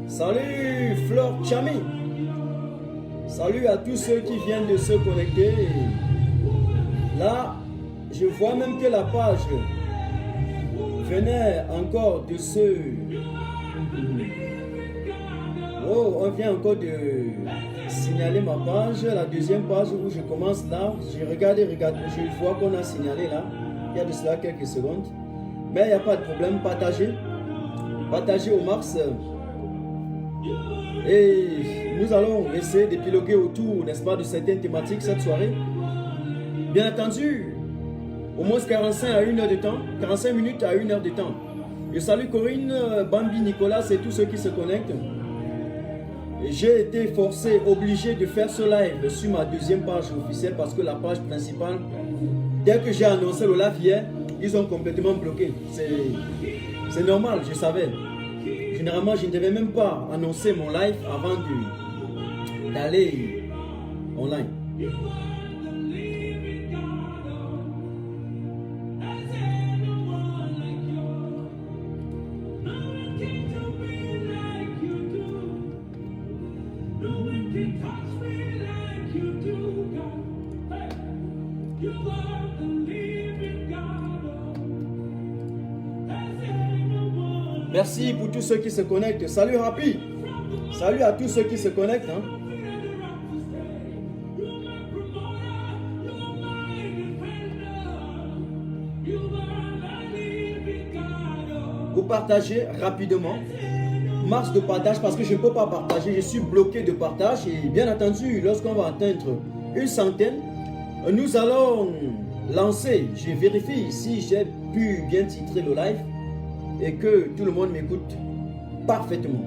Salut Fleur Chami. Salut à tous ceux qui viennent de se connecter. Là, je vois même que la page venait encore de se... Oh, on vient encore de signaler ma page, la deuxième page où je commence là. Je regarde, je vois qu'on a signalé là. Il y a de cela quelques secondes. Mais il n'y a pas de problème, partagez. Partagez au max. Et nous allons essayer d'épiloguer autour, n'est-ce pas, de certaines thématiques cette soirée. Bien entendu, au moins 45 à 1 heure de temps, 45 minutes à 1 heure de temps. Je salue Corinne, Bambi, Nicolas et tous ceux qui se connectent. J'ai été forcé, obligé de faire ce live sur ma deuxième page officielle parce que la page principale, dès que j'ai annoncé le live hier, ils ont complètement bloqué. C'est normal, je savais. Généralement, je ne devais même pas annoncer mon live avant d'aller online. Merci pour tous ceux qui se connectent. Salut Rapi. Salut à tous ceux qui se connectent. Hein. Vous partagez rapidement. Masse de partage parce que je ne peux pas partager. Je suis bloqué de partage. Et bien entendu, lorsqu'on va atteindre une centaine, nous allons lancer. Je vérifie si j'ai pu bien titrer le live. Et que tout le monde m'écoute parfaitement.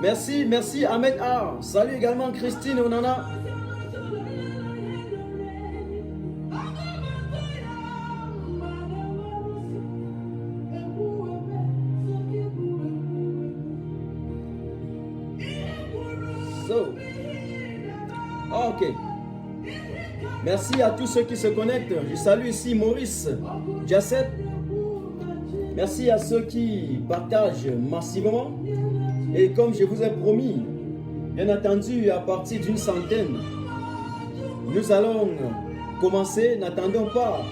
Merci, merci Ahmed A. Salut également Christine Onana. Ok. Merci à tous ceux qui se connectent. Je salue ici Maurice, Jacet. Merci à ceux qui partagent massivement. Et comme je vous ai promis, bien entendu, à partir d'une centaine, nous allons commencer. N'attendons pas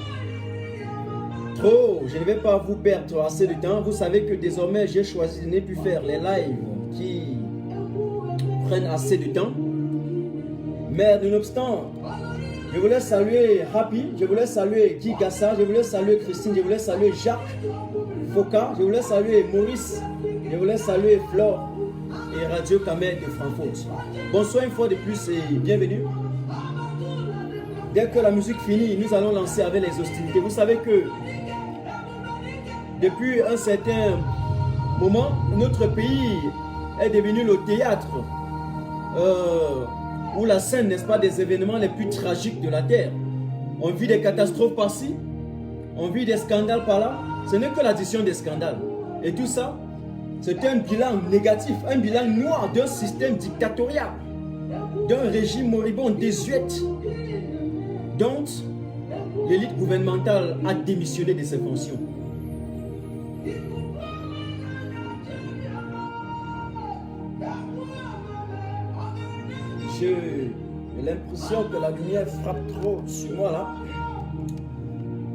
trop. Je ne vais pas vous perdre assez de temps. Vous savez que désormais, j'ai choisi de ne plus faire les lives qui prennent assez de temps. Mais nonobstant, je voulais saluer Happy, je voulais saluer Guy Gassa, je voulais saluer Christine, je voulais saluer Jacques Foka, je voulais saluer Maurice, je voulais saluer Flore et Radio Kamer de Francfort. Bonsoir une fois de plus et bienvenue. Dès que la musique finit, nous allons lancer avec les hostilités. Vous savez que depuis un certain moment, notre pays est devenu le théâtre où la scène, n'est-ce pas, des événements les plus tragiques de la terre. On vit des catastrophes par-ci, on vit des scandales par-là. Ce n'est que l'addition des scandales. Et tout ça, c'est un bilan négatif, un bilan noir d'un système dictatorial, d'un régime moribond désuète, dont l'élite gouvernementale a démissionné de ses fonctions. J'ai l'impression que la lumière frappe trop sur moi là.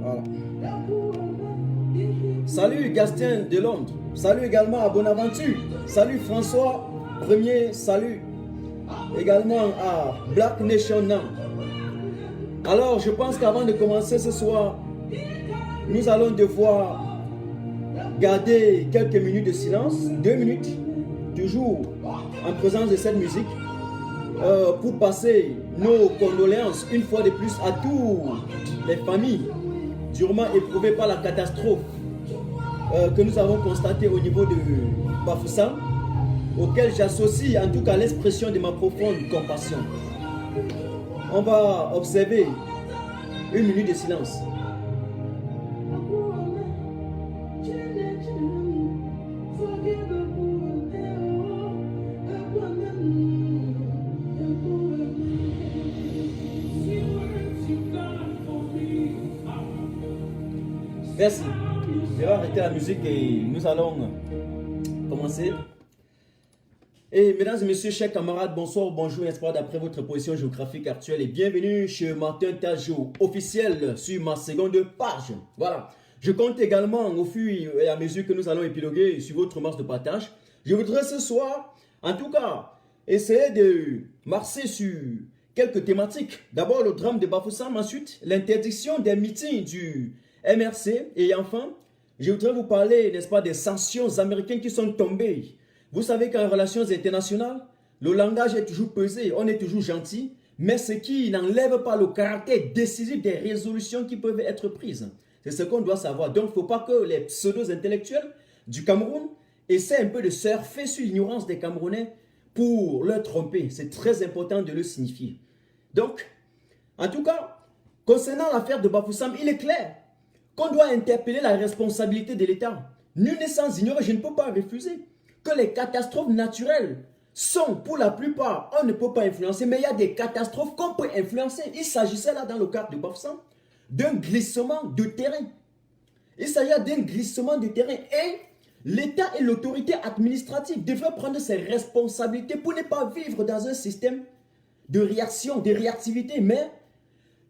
Voilà. Salut Gaston de Londres. Salut également à Bonaventure. Salut François Premier. Salut également à Black Nation Now. Alors je pense qu'avant de commencer ce soir, nous allons devoir garder quelques minutes de silence, 2 minutes, toujours en présence de cette musique, pour passer nos condoléances une fois de plus à toutes les familles durement éprouvées par la catastrophe que nous avons constatée au niveau de Bafoussam, auquel j'associe en tout cas l'expression de ma profonde compassion. On va observer 1 minute de silence. Merci. Je vais arrêter la musique et nous allons commencer. Et mesdames et messieurs, chers camarades, bonsoir, bonjour, n'est-ce pas, d'après votre position géographique actuelle et bienvenue chez Martin Tajou, officiel sur ma seconde page. Voilà. Je compte également au fur et à mesure que nous allons épiloguer sur votre masse de partage. Je voudrais ce soir, en tout cas, essayer de marcher sur quelques thématiques. D'abord le drame de Bafoussam, ensuite l'interdiction des meetings du MRC et enfin, je voudrais vous parler, n'est-ce pas, des sanctions américaines qui sont tombées. Vous savez qu'en relations internationales, le langage est toujours pesé, on est toujours gentil, mais ce qui n'enlève pas le caractère décisif des résolutions qui peuvent être prises. C'est ce qu'on doit savoir. Donc, il ne faut pas que les pseudo-intellectuels du Cameroun essaient un peu de surfer sur l'ignorance des Camerounais pour leur tromper. C'est très important de le signifier. Donc, en tout cas, concernant l'affaire de Bafoussam, il est clair qu'on doit interpeller la responsabilité de l'État. Nul n'est sans ignorer, je ne peux pas refuser que les catastrophes naturelles sont, pour la plupart, on ne peut pas influencer, mais il y a des catastrophes qu'on peut influencer. Il s'agissait là, dans le cadre de Bafoussam, d'un glissement de terrain. Il s'agit d'un glissement de terrain et l'État et l'autorité administrative devraient prendre ses responsabilités pour ne pas vivre dans un système de réaction, de réactivité, mais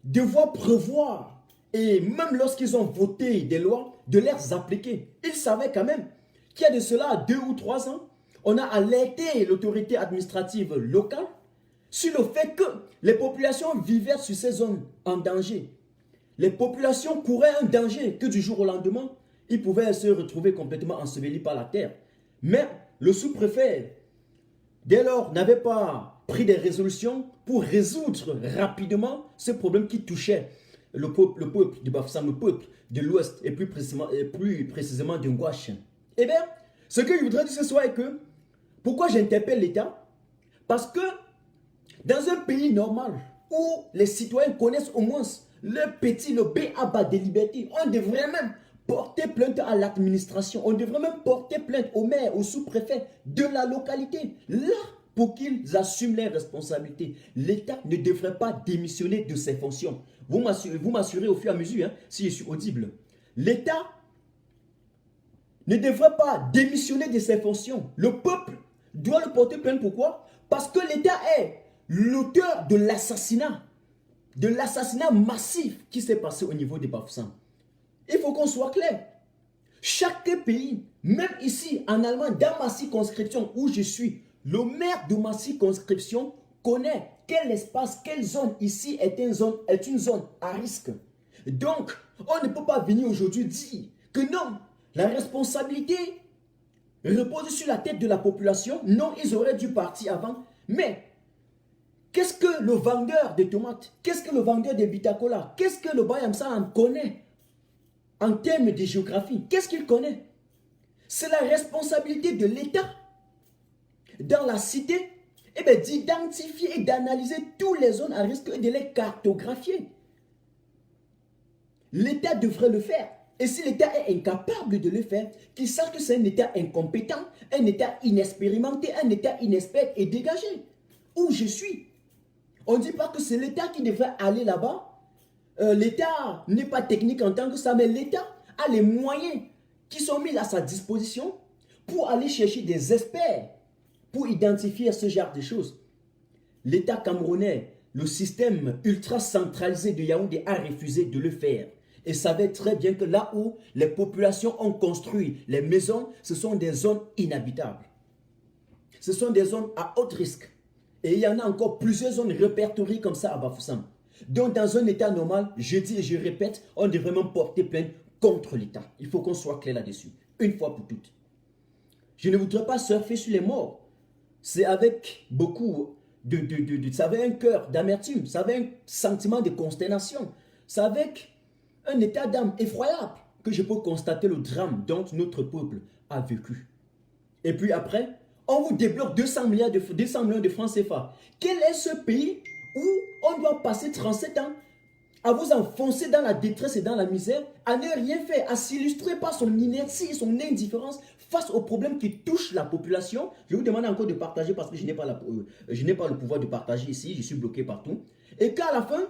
devoir prévoir. Et même lorsqu'ils ont voté des lois, de les appliquer. Ils savaient quand même qu'il y a de cela 2 ou 3 ans, on a alerté l'autorité administrative locale sur le fait que les populations vivaient sur ces zones en danger. Les populations couraient un danger que du jour au lendemain, ils pouvaient se retrouver complètement ensevelis par la terre. Mais le sous-préfet, dès lors, n'avait pas pris des résolutions pour résoudre rapidement ce problème qui touchait le peuple de Bafoussam, le peuple de l'Ouest et plus précisément de Ngouache. Eh bien, ce que je voudrais dire ce soir est que, pourquoi j'interpelle l'État? Parce que dans un pays normal où les citoyens connaissent au moins le petit, le B.A.B.A. des libertés, on devrait même porter plainte à l'administration, on devrait même porter plainte au maire, au sous-préfet de la localité, là, pour qu'ils assument leurs responsabilités. L'État ne devrait pas démissionner de ses fonctions. Vous m'assurez au fur et à mesure, hein, si je suis audible. L'État ne devrait pas démissionner de ses fonctions. Le peuple doit le porter plainte. Pourquoi? Parce que l'État est l'auteur de l'assassinat massif qui s'est passé au niveau des Bafoussam. Il faut qu'on soit clair. Chaque pays, même ici en Allemagne, dans ma circonscription où je suis, le maire de ma circonscription connaît quel espace, quelle zone ici est une zone à risque. Donc, on ne peut pas venir aujourd'hui dire que non, la responsabilité repose sur la tête de la population. Non, ils auraient dû partir avant. Mais, qu'est-ce que le vendeur de tomates, qu'est-ce que le vendeur de Vitacola, qu'est-ce que le Bayamsa en connaît en termes de géographie? Qu'est-ce qu'il connaît? C'est la responsabilité de l'État dans la cité d'identifier et d'analyser toutes les zones à risque et de les cartographier. L'État devrait le faire. Et si l'État est incapable de le faire, qu'il sache que c'est un État incompétent, un État inexpérimenté, un État inexpert et dégagé. Où je suis. On ne dit pas que c'est l'État qui devrait aller là-bas. L'État n'est pas technique en tant que ça, mais l'État a les moyens qui sont mis à sa disposition pour aller chercher des experts pour identifier ce genre de choses. L'État camerounais, le système ultra centralisé de Yaoundé a refusé de le faire. Et savait très bien que là où les populations ont construit les maisons, ce sont des zones inhabitables. Ce sont des zones à haut risque. Et il y en a encore plusieurs zones répertoriées comme ça à Bafoussam. Donc dans un état normal, je dis et je répète, on devrait même porter plainte contre l'État. Il faut qu'on soit clair là-dessus. une fois pour toutes. Je ne voudrais pas surfer sur les morts. C'est avec beaucoup ça avec un cœur d'amertume, ça avec un sentiment de consternation, c'est avec un état d'âme effroyable que je peux constater le drame dont notre peuple a vécu. Et puis après, on vous débloque 200 millions de francs CFA. Quel est ce pays où on doit passer 37 ans à vous enfoncer dans la détresse et dans la misère, à ne rien faire, à s'illustrer par son inertie et son indifférence face aux problèmes qui touchent la population? Je vous demande encore de partager parce que je n'ai pas le pouvoir de partager ici, je suis bloqué partout. Et qu'à la fin,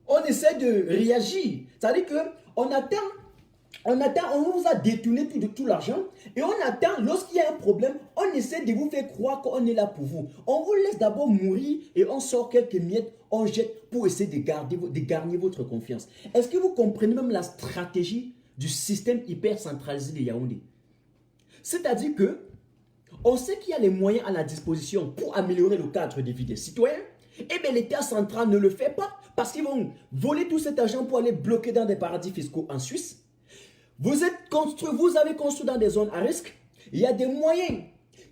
on essaie de réagir. C'est-à-dire qu'on attend, on vous a détourné tout l'argent et on attend, lorsqu'il y a un problème, on essaie de vous faire croire qu'on est là pour vous. On vous laisse d'abord mourir et on sort quelques miettes, on jette pour essayer de gagner votre confiance. Est-ce que vous comprenez même la stratégie du système hyper centralisé de Yaoundé? C'est-à-dire que on sait qu'il y a les moyens à la disposition pour améliorer le cadre de vie des citoyens. Eh bien, l'État central ne le fait pas parce qu'ils vont voler tout cet argent pour aller bloquer dans des paradis fiscaux en Suisse. Vous avez construit dans des zones à risque. Il y a des moyens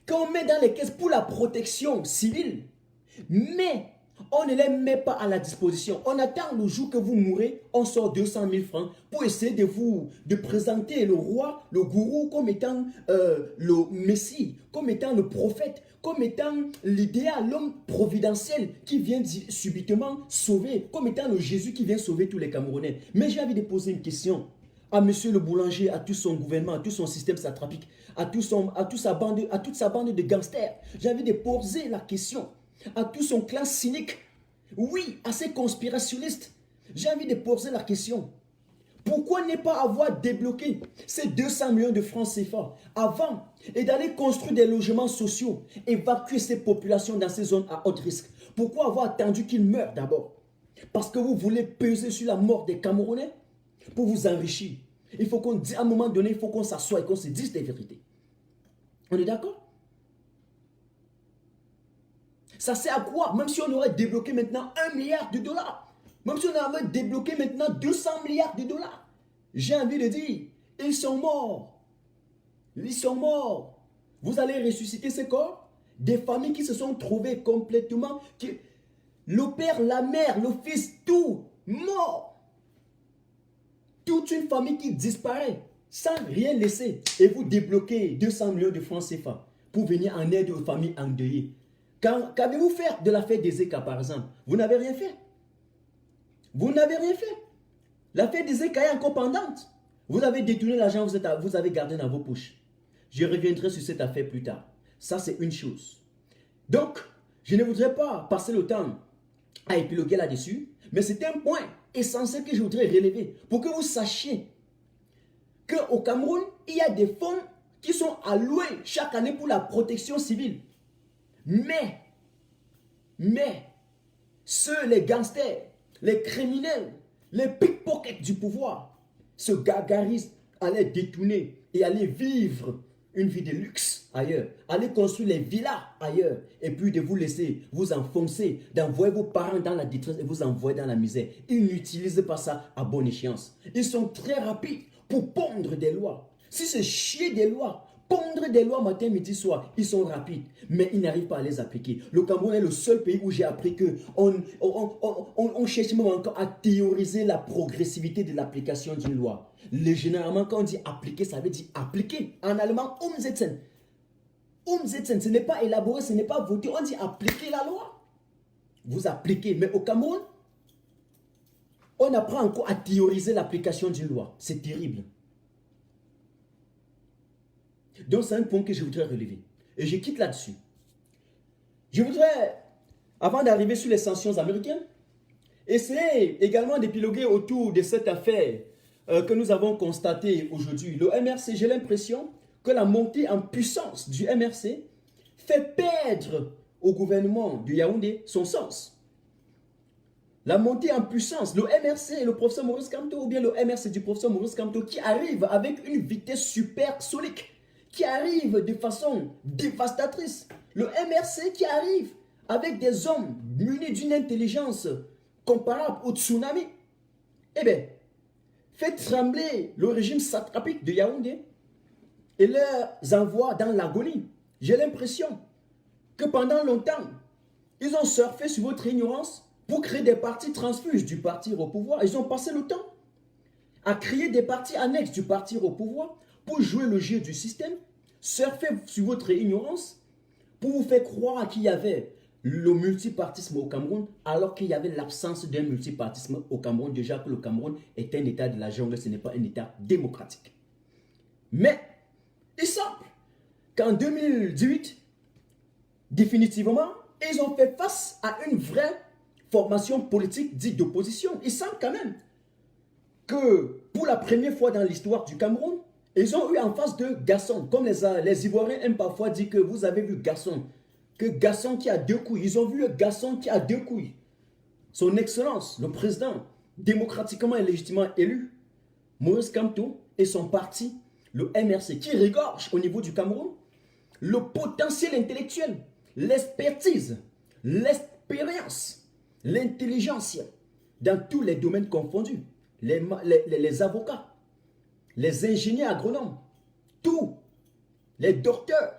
qu'on met dans les caisses pour la protection civile. Mais on ne les met pas à la disposition. On attend le jour que vous mourrez, on sort 200 000 francs pour essayer de présenter le roi, le gourou comme étant le messie, comme étant le prophète, comme étant l'idéal, l'homme providentiel qui vient subitement sauver, comme étant le Jésus qui vient sauver tous les Camerounais. Mais j'ai envie de poser une question à monsieur le boulanger, à tout son gouvernement, à tout son système satrapique, à toute sa bande de gangsters. J'ai envie de poser la question à tout son clan cynique, oui, à ces conspirationnistes. J'ai envie de poser la question. Pourquoi ne pas avoir débloqué ces 200 millions de francs CFA avant et d'aller construire des logements sociaux, évacuer ces populations dans ces zones à haut risque? Pourquoi avoir attendu qu'ils meurent d'abord? Parce que vous voulez peser sur la mort des Camerounais pour vous enrichir. Il faut qu'on dise, à un moment donné, il faut qu'on s'assoie et qu'on se dise des vérités. On est d'accord? Ça sert à quoi? Même si on aurait débloqué maintenant 1 milliard de dollars, même si on avait débloqué maintenant 200 milliards de dollars, j'ai envie de dire, ils sont morts. Ils sont morts. Vous allez ressusciter ces corps? Des familles qui se sont trouvées complètement, le père, la mère, le fils, tout mort. Toute une famille qui disparaît sans rien laisser. Et vous débloquez 200 millions de francs CFA pour venir en aide aux familles endeuillées. Qu'avez-vous fait de l'affaire des ECA par exemple? Vous n'avez rien fait. Vous n'avez rien fait. L'affaire des ECA est encore pendante. Vous avez détourné l'argent, vous avez gardé dans vos poches. Je reviendrai sur cette affaire plus tard. Ça, c'est une chose. Donc, je ne voudrais pas passer le temps à épiloguer là-dessus, mais c'est un point essentiel que je voudrais relever pour que vous sachiez qu'au Cameroun, il y a des fonds qui sont alloués chaque année pour la protection civile. Mais, les gangsters, les criminels, les pickpockets du pouvoir se gargarisent à les détourner et aller vivre une vie de luxe ailleurs, aller construire les villas ailleurs et puis de vous laisser vous enfoncer, d'envoyer vos parents dans la détresse et vous envoyer dans la misère. Ils n'utilisent pas ça à bonne échéance. Ils sont très rapides pour pondre des lois. Si c'est chier des lois, pondre des lois matin, midi, soir, ils sont rapides, mais ils n'arrivent pas à les appliquer. Le Cameroun est le seul pays où j'ai appris qu'on cherche même encore à théoriser la progressivité de l'application d'une loi. Généralement, quand on dit appliquer, ça veut dire appliquer. En allemand, umsetzen. Umsetzen, ce n'est pas élaboré, ce n'est pas voté, on dit appliquer la loi. Vous appliquez, mais au Cameroun, on apprend encore à théoriser l'application d'une loi. C'est terrible. Donc, c'est un point que je voudrais relever. Et je quitte là-dessus. Je voudrais, avant d'arriver sur les sanctions américaines, essayer également d'épiloguer autour de cette affaire que nous avons constatée aujourd'hui. Le MRC, j'ai l'impression que la montée en puissance du MRC fait perdre au gouvernement du Yaoundé son sens. La montée en puissance, le MRC et le professeur Maurice Kamto, ou bien le MRC du professeur Maurice Kamto, qui arrive avec une vitesse supersonique, qui arrive de façon dévastatrice. Le MRC qui arrive avec des hommes munis d'une intelligence comparable au tsunami. Eh bien, fait trembler le régime satrapique de Yaoundé. et les envoie dans l'agonie. J'ai l'impression que pendant longtemps, ils ont surfé sur votre ignorance pour créer des partis transfuges du parti au pouvoir. Ils ont passé le temps à créer des partis annexes du parti au pouvoir pour jouer le jeu du système, surfer sur votre ignorance pour vous faire croire qu'il y avait le multipartisme au Cameroun, alors qu'il y avait l'absence d'un multipartisme au Cameroun. Déjà que le Cameroun est un état de la jungle, ce n'est pas un état démocratique. Mais il semble qu'en 2018, définitivement, ils ont fait face à une vraie formation politique dite d'opposition. Il semble quand même que pour la première fois dans l'histoire du Cameroun, ils ont eu en face de Gasson. Comme les Ivoiriens aiment parfois dire que vous avez vu Gasson, que Gasson qui a deux couilles. Ils ont vu Gasson qui a deux couilles. Son Excellence, le président, démocratiquement et légitimement élu, Maurice Kamto et son parti, le MRC, qui regorge au niveau du Cameroun le potentiel intellectuel, l'expertise, l'expérience, l'intelligence dans tous les domaines confondus. Les avocats, les ingénieurs agronomes, tous, les docteurs.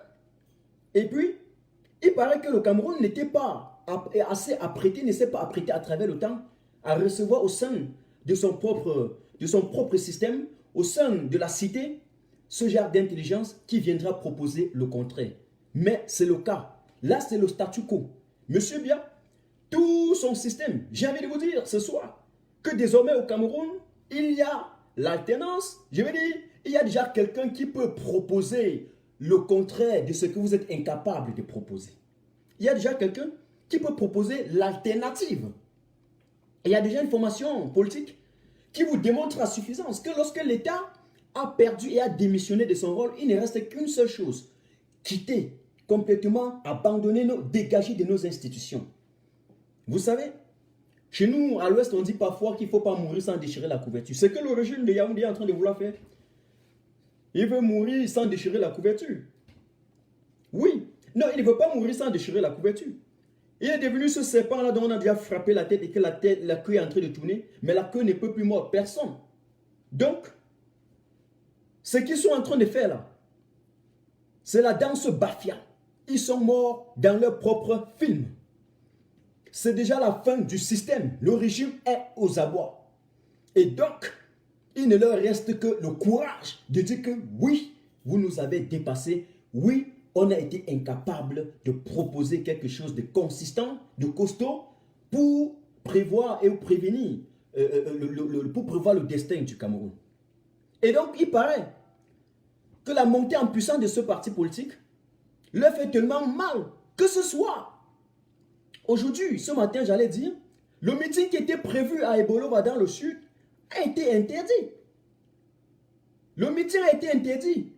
Et puis, il paraît que le Cameroun n'était pas assez apprêté, ne s'est pas apprêté à travers le temps à recevoir au sein de son propre système, au sein de la cité, ce genre d'intelligence qui viendra proposer le contraire. Mais c'est le cas. Là, c'est le statu quo. Monsieur Bien, tout son système, j'ai envie de vous dire ce soir, que désormais au Cameroun, il y a l'alternance. Je veux dire, il y a déjà quelqu'un qui peut proposer le contraire de ce que vous êtes incapable de proposer. Il y a déjà quelqu'un qui peut proposer l'alternative. Il y a déjà une formation politique qui vous démontre à suffisance que lorsque l'État a perdu et a démissionné de son rôle, il ne reste qu'une seule chose: quitter complètement, abandonner, dégager de nos institutions. Vous savez, chez nous, à l'Ouest, on dit parfois qu'il ne faut pas mourir sans déchirer la couverture. C'est que le régime de Yaoundé est en train de vouloir faire. Il veut mourir sans déchirer la couverture. Oui. Non, il ne veut pas mourir sans déchirer la couverture. Il est devenu ce serpent-là dont on a déjà frappé la tête et que la queue est en train de tourner, mais la queue ne peut plus mordre personne. Donc, ce qu'ils sont en train de faire là, c'est la danse Bafia. Ils sont morts dans leur propre film. C'est déjà la fin du système. Le régime est aux abois. Et donc, il ne leur reste que le courage de dire que oui, vous nous avez dépassés. Oui, on a été incapable de proposer quelque chose de consistant, de costaud, pour prévoir et prévenir, pour prévoir le destin du Cameroun. Et donc, il paraît que la montée en puissance de ce parti politique leur fait tellement mal que ce soit. Aujourd'hui, ce matin, j'allais dire, le meeting qui était prévu à Ebolova dans le sud a été interdit. Le meeting a été interdit.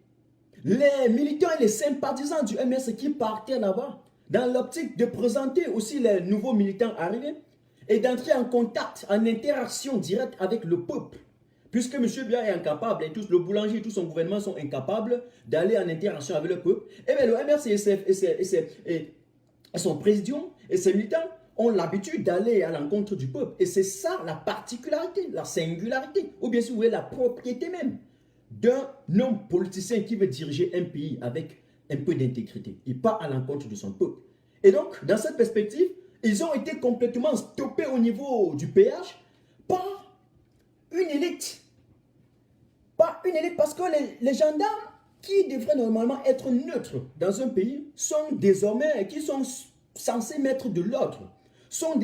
Les militants et les sympathisants du MS qui partaient là-bas, dans l'optique de présenter aussi les nouveaux militants arrivés et d'entrer en contact, en interaction directe avec le peuple. Puisque M. Biya est incapable, et le boulanger et tout son gouvernement sont incapables d'aller en interaction avec le peuple, et bien le MRC et son président et ses militants ont l'habitude d'aller à l'encontre du peuple. Et c'est ça la particularité, la singularité, ou bien si vous voulez la propriété même d'un homme politicien qui veut diriger un pays avec un peu d'intégrité. Il part à l'encontre de son peuple. Et donc, dans cette perspective, ils ont été complètement stoppés au niveau du péage par une élite. Pas une élite, parce que les gendarmes qui devraient normalement être neutres dans un pays sont désormais, qui sont censés mettre de l'ordre,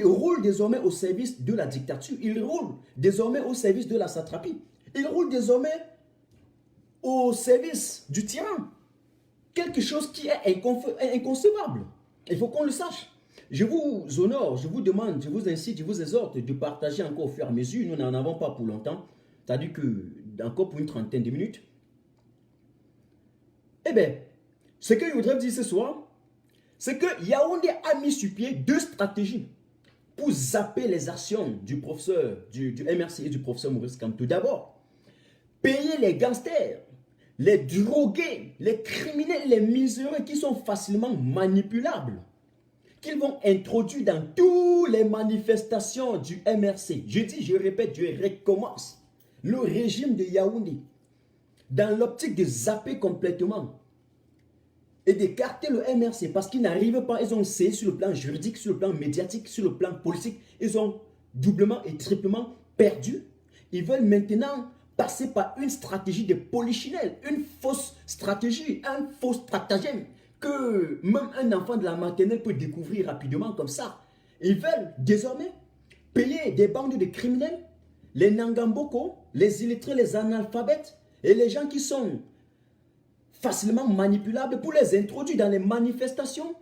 roulent désormais au service de la dictature. Ils roulent désormais au service de la satrapie. Ils roulent désormais au service du tyran. Quelque chose qui est inconcevable. Il faut qu'on le sache. Je vous honore, je vous demande, je vous incite, je vous exhorte de partager encore au fur et à mesure. Nous n'en avons pas pour longtemps. C'est-à-dire que, encore pour une trentaine de minutes. Eh bien, ce que je voudrais dire ce soir, c'est que Yaoundé a mis sur pied deux stratégies pour zapper les actions du professeur, du MRC et du professeur Maurice Kamto. D'abord, payer les gangsters, les drogués, les criminels, les miséreux qui sont facilement manipulables, qu'ils vont introduire dans toutes les manifestations du MRC. Je dis, je répète, je recommence. Le régime de Yaoundé dans l'optique de zapper complètement et d'écarter le MRC parce qu'ils n'arrivent pas, ils ont essayé sur le plan juridique, sur le plan médiatique, sur le plan politique, ils ont doublement et triplement perdu. Ils veulent maintenant passer par une stratégie de polichinelle, une fausse stratégie, un faux stratagème que même un enfant de la maternelle peut découvrir rapidement comme ça. Ils veulent désormais payer des bandes de criminels, les Nangamboko, les illettrés, les analphabètes et les gens qui sont facilement manipulables pour les introduire dans les manifestations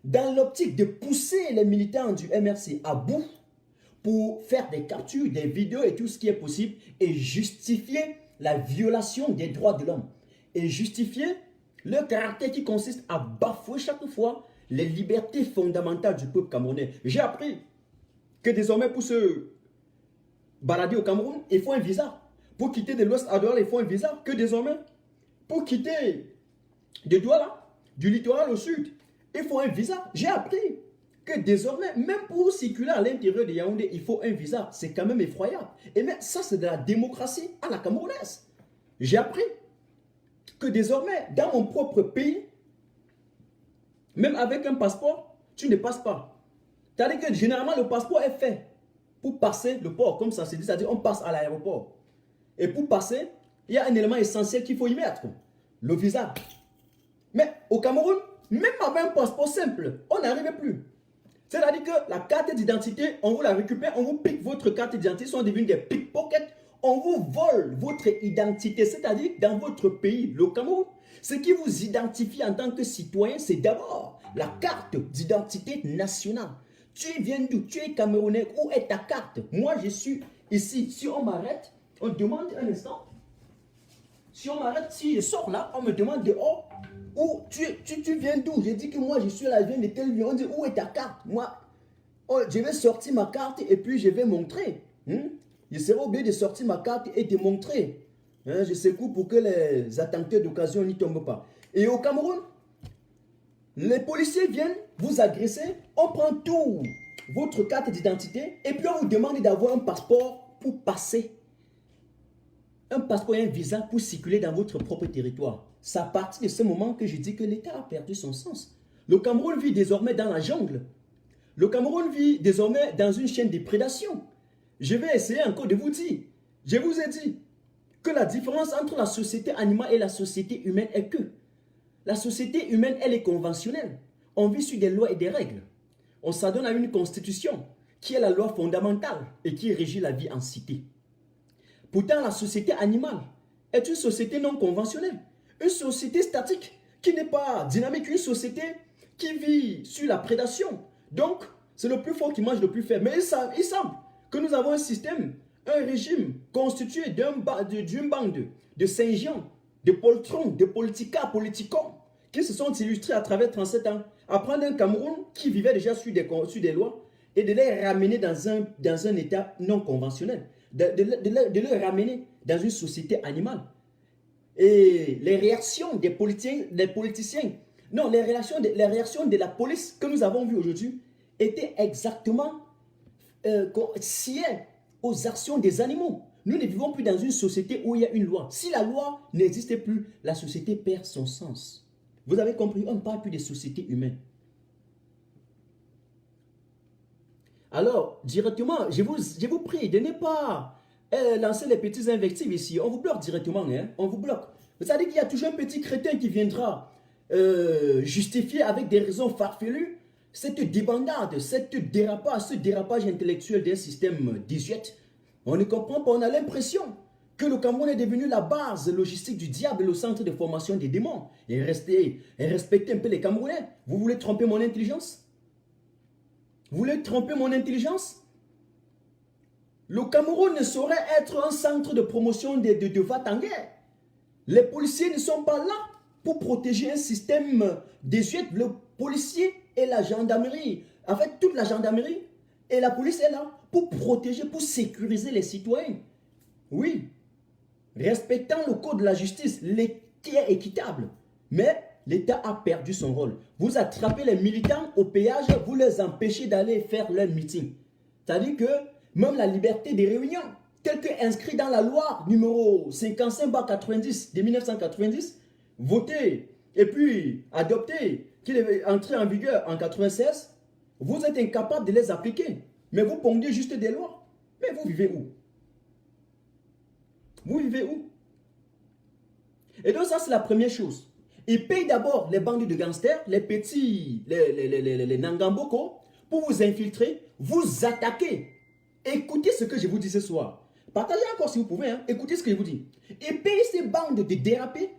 dans l'optique de pousser les militants du MRC à bout pour faire des captures, des vidéos et tout ce qui est possible et justifier la violation des droits de l'homme et justifier le caractère qui consiste à bafouer chaque fois les libertés fondamentales du peuple camerounais. J'ai appris que désormais pour se balader au Cameroun, il faut un visa. Pour quitter de l'Ouest à Douala, il faut un visa. Que désormais, pour quitter de Douala, du littoral au sud, il faut un visa. J'ai appris que désormais, même pour circuler à l'intérieur de Yaoundé, il faut un visa. C'est quand même effroyable. Et mais ça, c'est de la démocratie à la camerounaise. J'ai appris que désormais, dans mon propre pays, même avec un passeport, tu ne passes pas. C'est-à-dire que généralement, le passeport est fait pour passer le port, comme ça se dit, c'est-à-dire on passe à l'aéroport. Et pour passer, il y a un élément essentiel qu'il faut y mettre, le visa. Mais au Cameroun, même avec un passeport simple, on n'arrive plus. C'est-à-dire que la carte d'identité, on vous la récupère, on vous pique votre carte d'identité, sont devenus des pickpockets, on vous vole votre identité, c'est-à-dire dans votre pays, le Cameroun. Ce qui vous identifie en tant que citoyen, c'est d'abord la carte d'identité nationale. Tu viens d'où? Tu es Camerounais. Où est ta carte? Moi, je suis ici. Si on m'arrête, on demande un instant. Si on m'arrête, si je sors là, on me demande dehors. Où tu viens d'où? Je dis que moi, je suis là, je viens de tel lieu. On dit, où est ta carte? Moi, je vais sortir ma carte et puis je vais montrer. Je serai obligé de sortir ma carte et de montrer. Je secoue pour que les attentats d'occasion n'y tombent pas. Et au Cameroun, les policiers viennent vous agresser, on prend tout, votre carte d'identité, et puis on vous demande d'avoir un passeport pour passer. Un passeport et un visa pour circuler dans votre propre territoire. C'est à partir de ce moment que je dis que l'État a perdu son sens. Le Cameroun vit désormais dans la jungle. Le Cameroun vit désormais dans une chaîne de prédation. Je vais essayer encore de vous dire, je vous ai dit que la différence entre la société animale et la société humaine est que la société humaine, elle est conventionnelle. On vit sur des lois et des règles. On s'adonne à une constitution qui est la loi fondamentale et qui régit la vie en cité. Pourtant, la société animale est une société non conventionnelle. Une société statique qui n'est pas dynamique. Une société qui vit sur la prédation. Donc, c'est le plus fort qui mange le plus faible. Mais il semble que nous avons un système, un régime constitué d'une bande de Saint-Jean, de poltrons, de politicons qui se sont illustrés à travers 37 ans, à prendre un Cameroun qui vivait déjà sur des lois et de les ramener dans un état non conventionnel, de les ramener dans une société animale. Et les réactions des politiciens, non, les réactions de la police que nous avons vues aujourd'hui étaient exactement sciées aux actions des animaux. Nous ne vivons plus dans une société où il y a une loi. Si la loi n'existait plus, la société perd son sens. Vous avez compris, on ne parle plus de société humaine. Alors, directement, je vous prie de ne pas lancer les petits invectives ici. On vous bloque directement, hein? On vous bloque. Vous savez qu'il y a toujours un petit crétin qui viendra justifier avec des raisons farfelues cette débandade, ce dérapage intellectuel d'un système désuète. On ne comprend pas, on a l'impression que le Cameroun est devenu la base logistique du diable, le centre de formation des démons. Et respectez un peu les Camerounais. Vous voulez tromper mon intelligence? Vous voulez tromper mon intelligence? Le Cameroun ne saurait être un centre de promotion de va-t-en-guerre. Les policiers ne sont pas là pour protéger un système désuet. Le policier et la gendarmerie, en fait toute la gendarmerie et la police est là pour protéger, pour sécuriser les citoyens. Oui, respectant le code de la justice, qui est équitable. Mais l'État a perdu son rôle. Vous attrapez les militants au péage, vous les empêchez d'aller faire leur meeting. C'est-à-dire que même la liberté des réunions, tel que inscrit dans la loi numéro 55/90 de 1990, voté et puis adopté, qu'il est entré en vigueur en 96, vous êtes incapable de les appliquer. Mais vous pondez juste des lois. Mais vous vivez où? Vous vivez où? Et donc ça, c'est la première chose. Ils payent d'abord les bandits de gangsters, les petits, les Nangamboko, pour vous infiltrer, vous attaquer. Écoutez ce que je vous dis ce soir. Partagez encore si vous pouvez. Hein. Écoutez ce que je vous dis. Ils payent ces bandes de dérapés,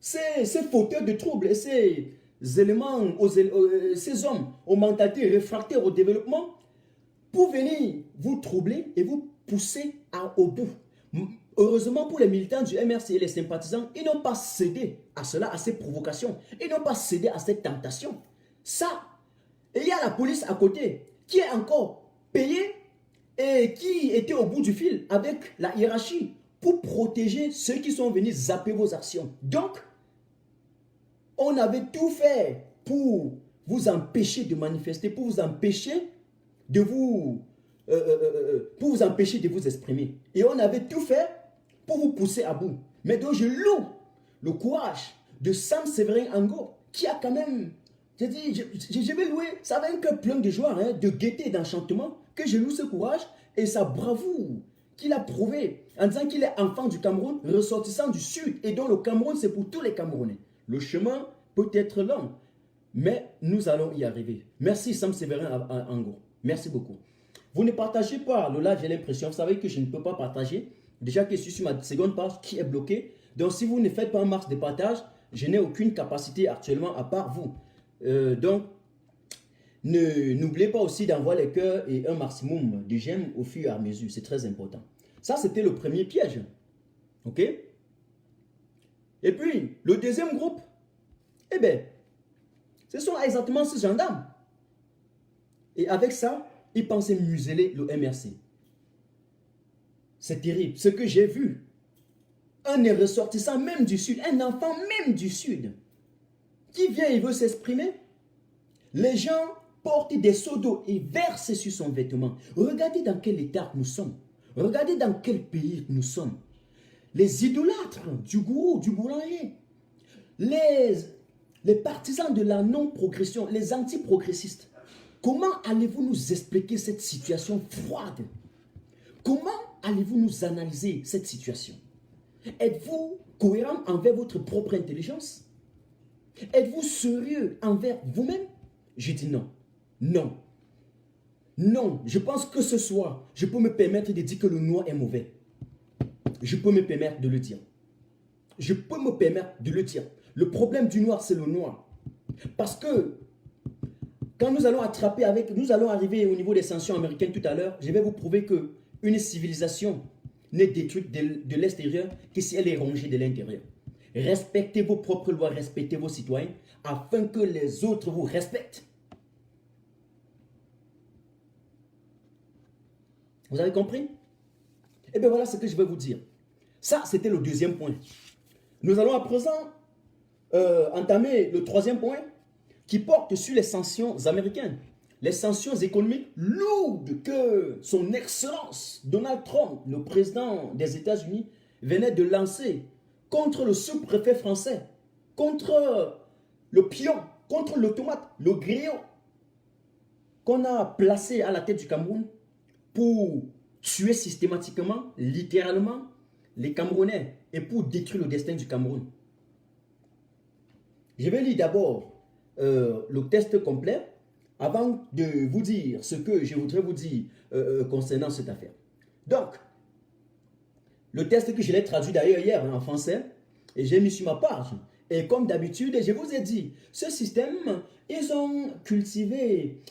ces fauteurs de troubles et ces éléments, ces hommes aux mentalités réfractaires au développement pour venir vous troubler et vous pousser au bout. Heureusement pour les militants du MRC et les sympathisants, ils n'ont pas cédé à cela, à ces provocations. Ils n'ont pas cédé à cette tentation. Ça, il y a la police à côté qui est encore payée et qui était au bout du fil avec la hiérarchie pour protéger ceux qui sont venus zapper vos actions. Donc, on avait tout fait pour vous empêcher de manifester, pour vous empêcher de vous exprimer. Et on avait tout fait pour vous pousser à bout. Mais donc je loue le courage de Sam Séverin Ango, qui a quand même, j'ai dit, je vais louer, ça va un cœur plein de joie, hein, de gaieté et d'enchantement, que je loue ce courage et sa bravoure qu'il a prouvé en disant qu'il est enfant du Cameroun, ressortissant du Sud, et dont le Cameroun c'est pour tous les Camerounais. Le chemin peut être long, mais nous allons y arriver. Merci Sam Séverin Ango, merci beaucoup. Vous ne partagez pas le live, j'ai l'impression. Vous savez que je ne peux pas partager. Déjà que je suis sur ma seconde page qui est bloquée. Donc si vous ne faites pas un max de partage, je n'ai aucune capacité actuellement à part vous. Donc, n'oubliez pas aussi d'envoyer les cœurs et un maximum de j'aime au fur et à mesure. C'est très important. Ça, c'était le premier piège. OK? Et puis, le deuxième groupe, eh bien, ce sont exactement ces gendarmes. Et avec ça, ils pensaient museler le MRC. C'est terrible. Ce que j'ai vu, un ressortissant même du Sud, un enfant même du Sud, qui vient et veut s'exprimer, les gens portent des seaux d'eau et versent sur son vêtement. Regardez dans quel état nous sommes. Regardez dans quel pays nous sommes. Les idolâtres du gourou, du boulanger, les partisans de la non-progression, les anti-progressistes. Comment allez-vous nous expliquer cette situation froide? Comment allez-vous nous analyser cette situation? Êtes-vous cohérent envers votre propre intelligence? Êtes-vous sérieux envers vous-même? Je dis non. Non. Non. Je pense que ce soir, je peux me permettre de dire que le noir est mauvais. Je peux me permettre de le dire. Je peux me permettre de le dire. Le problème du noir, c'est le noir. Parce que quand nous allons arriver au niveau des sanctions américaines tout à l'heure, je vais vous prouver que une civilisation n'est détruite de l'extérieur que si elle est rongée de l'intérieur. Respectez vos propres lois, respectez vos citoyens, afin que les autres vous respectent. Vous avez compris? Eh bien voilà ce que je vais vous dire. Ça, c'était le deuxième point. Nous allons à présent entamer le troisième point qui porte sur les sanctions américaines. Les sanctions économiques lourdes que son excellence Donald Trump, le président des États-Unis, venait de lancer contre le sous-préfet français, contre le pion, contre l'automate, le griot qu'on a placé à la tête du Cameroun pour tuer systématiquement, littéralement, les Camerounais et pour détruire le destin du Cameroun. Je vais lire d'abord le test complet avant de vous dire ce que je voudrais vous dire concernant cette affaire. Donc, le test que je l'ai traduit d'ailleurs hier en français et j'ai mis sur ma page. Et comme d'habitude, je vous ai dit, ce système, ils ont cultivé,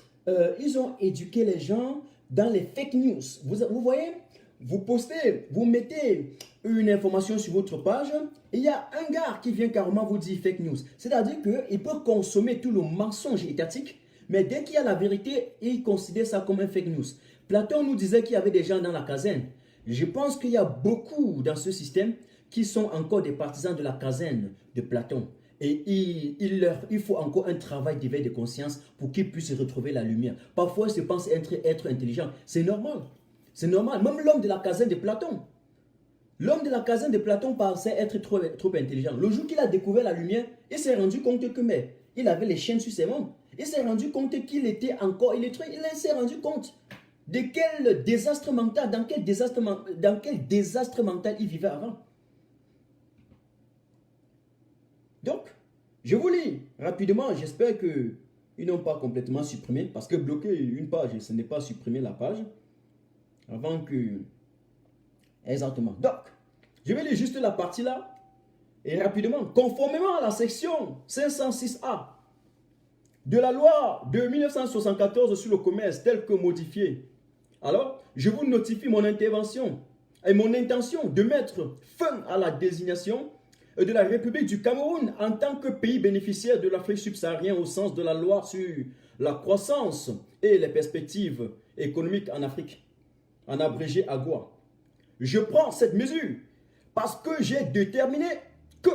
ils ont éduqué les gens dans les fake news. Vous voyez, vous postez, vous mettez une information sur votre page, et il y a un gars qui vient carrément vous dire fake news. C'est-à-dire qu'il peut consommer tout le mensonge étatique, mais dès qu'il y a la vérité, il considère ça comme un fake news. Platon nous disait qu'il y avait des gens dans la caserne. Je pense qu'il y a beaucoup dans ce système qui sont encore des partisans de la caserne de Platon. Et il faut encore un travail d'éveil de conscience pour qu'ils puissent retrouver la lumière. Parfois, ils se pensent être intelligents. C'est normal. C'est normal. Même l'homme de la caserne de Platon. L'homme de la caserne de Platon pensait être trop intelligent. Le jour qu'il a découvert la lumière, il s'est rendu compte que mais, il avait les chaînes sur ses membres. Il s'est rendu compte qu'il était encore illettré. Il s'est rendu compte de quel désastre mental, dans quel désastre mental il vivait avant. Donc, je vous lis rapidement. J'espère qu'ils n'ont pas complètement supprimé. Parce que bloquer une page, ce n'est pas supprimer la page. Avant que... Exactement. Donc, je vais lire juste la partie là. Et rapidement, conformément à la section 506A de la loi de 1974 sur le commerce tel que modifiée. Alors, je vous notifie mon intervention et mon intention de mettre fin à la désignation de la République du Cameroun en tant que pays bénéficiaire de l'Afrique subsaharienne au sens de la loi sur la croissance et les perspectives économiques en Afrique, en abrégé AGOA. Je prends cette mesure parce que j'ai déterminé que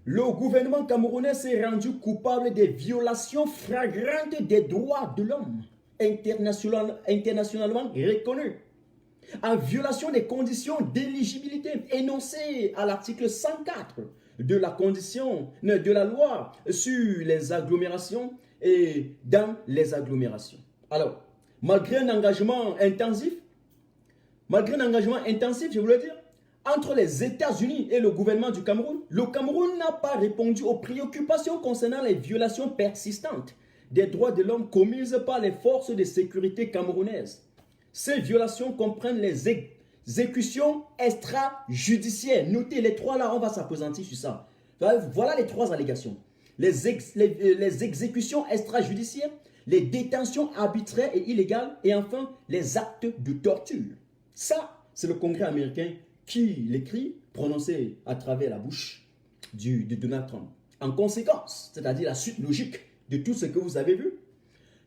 le gouvernement camerounais s'est rendu coupable des violations flagrantes des droits de l'homme internationalement reconnues, en violation des conditions d'éligibilité énoncées à l'article 104 de la loi sur les agglomérations et dans les agglomérations. Alors, malgré un engagement intensif, je voulais dire, entre les États-Unis et le gouvernement du Cameroun, le Cameroun n'a pas répondu aux préoccupations concernant les violations persistantes des droits de l'homme commises par les forces de sécurité camerounaises. Ces violations comprennent les exécutions extrajudiciaires. Notez les trois là, on va s'appesantir sur ça. Voilà les trois allégations. Les exécutions extrajudiciaires, les détentions arbitraires et illégales, et enfin les actes de torture. Ça, c'est le Congrès américain qui l'écrit, prononcé à travers la bouche de Donald Trump. En conséquence, c'est-à-dire la suite logique de tout ce que vous avez vu,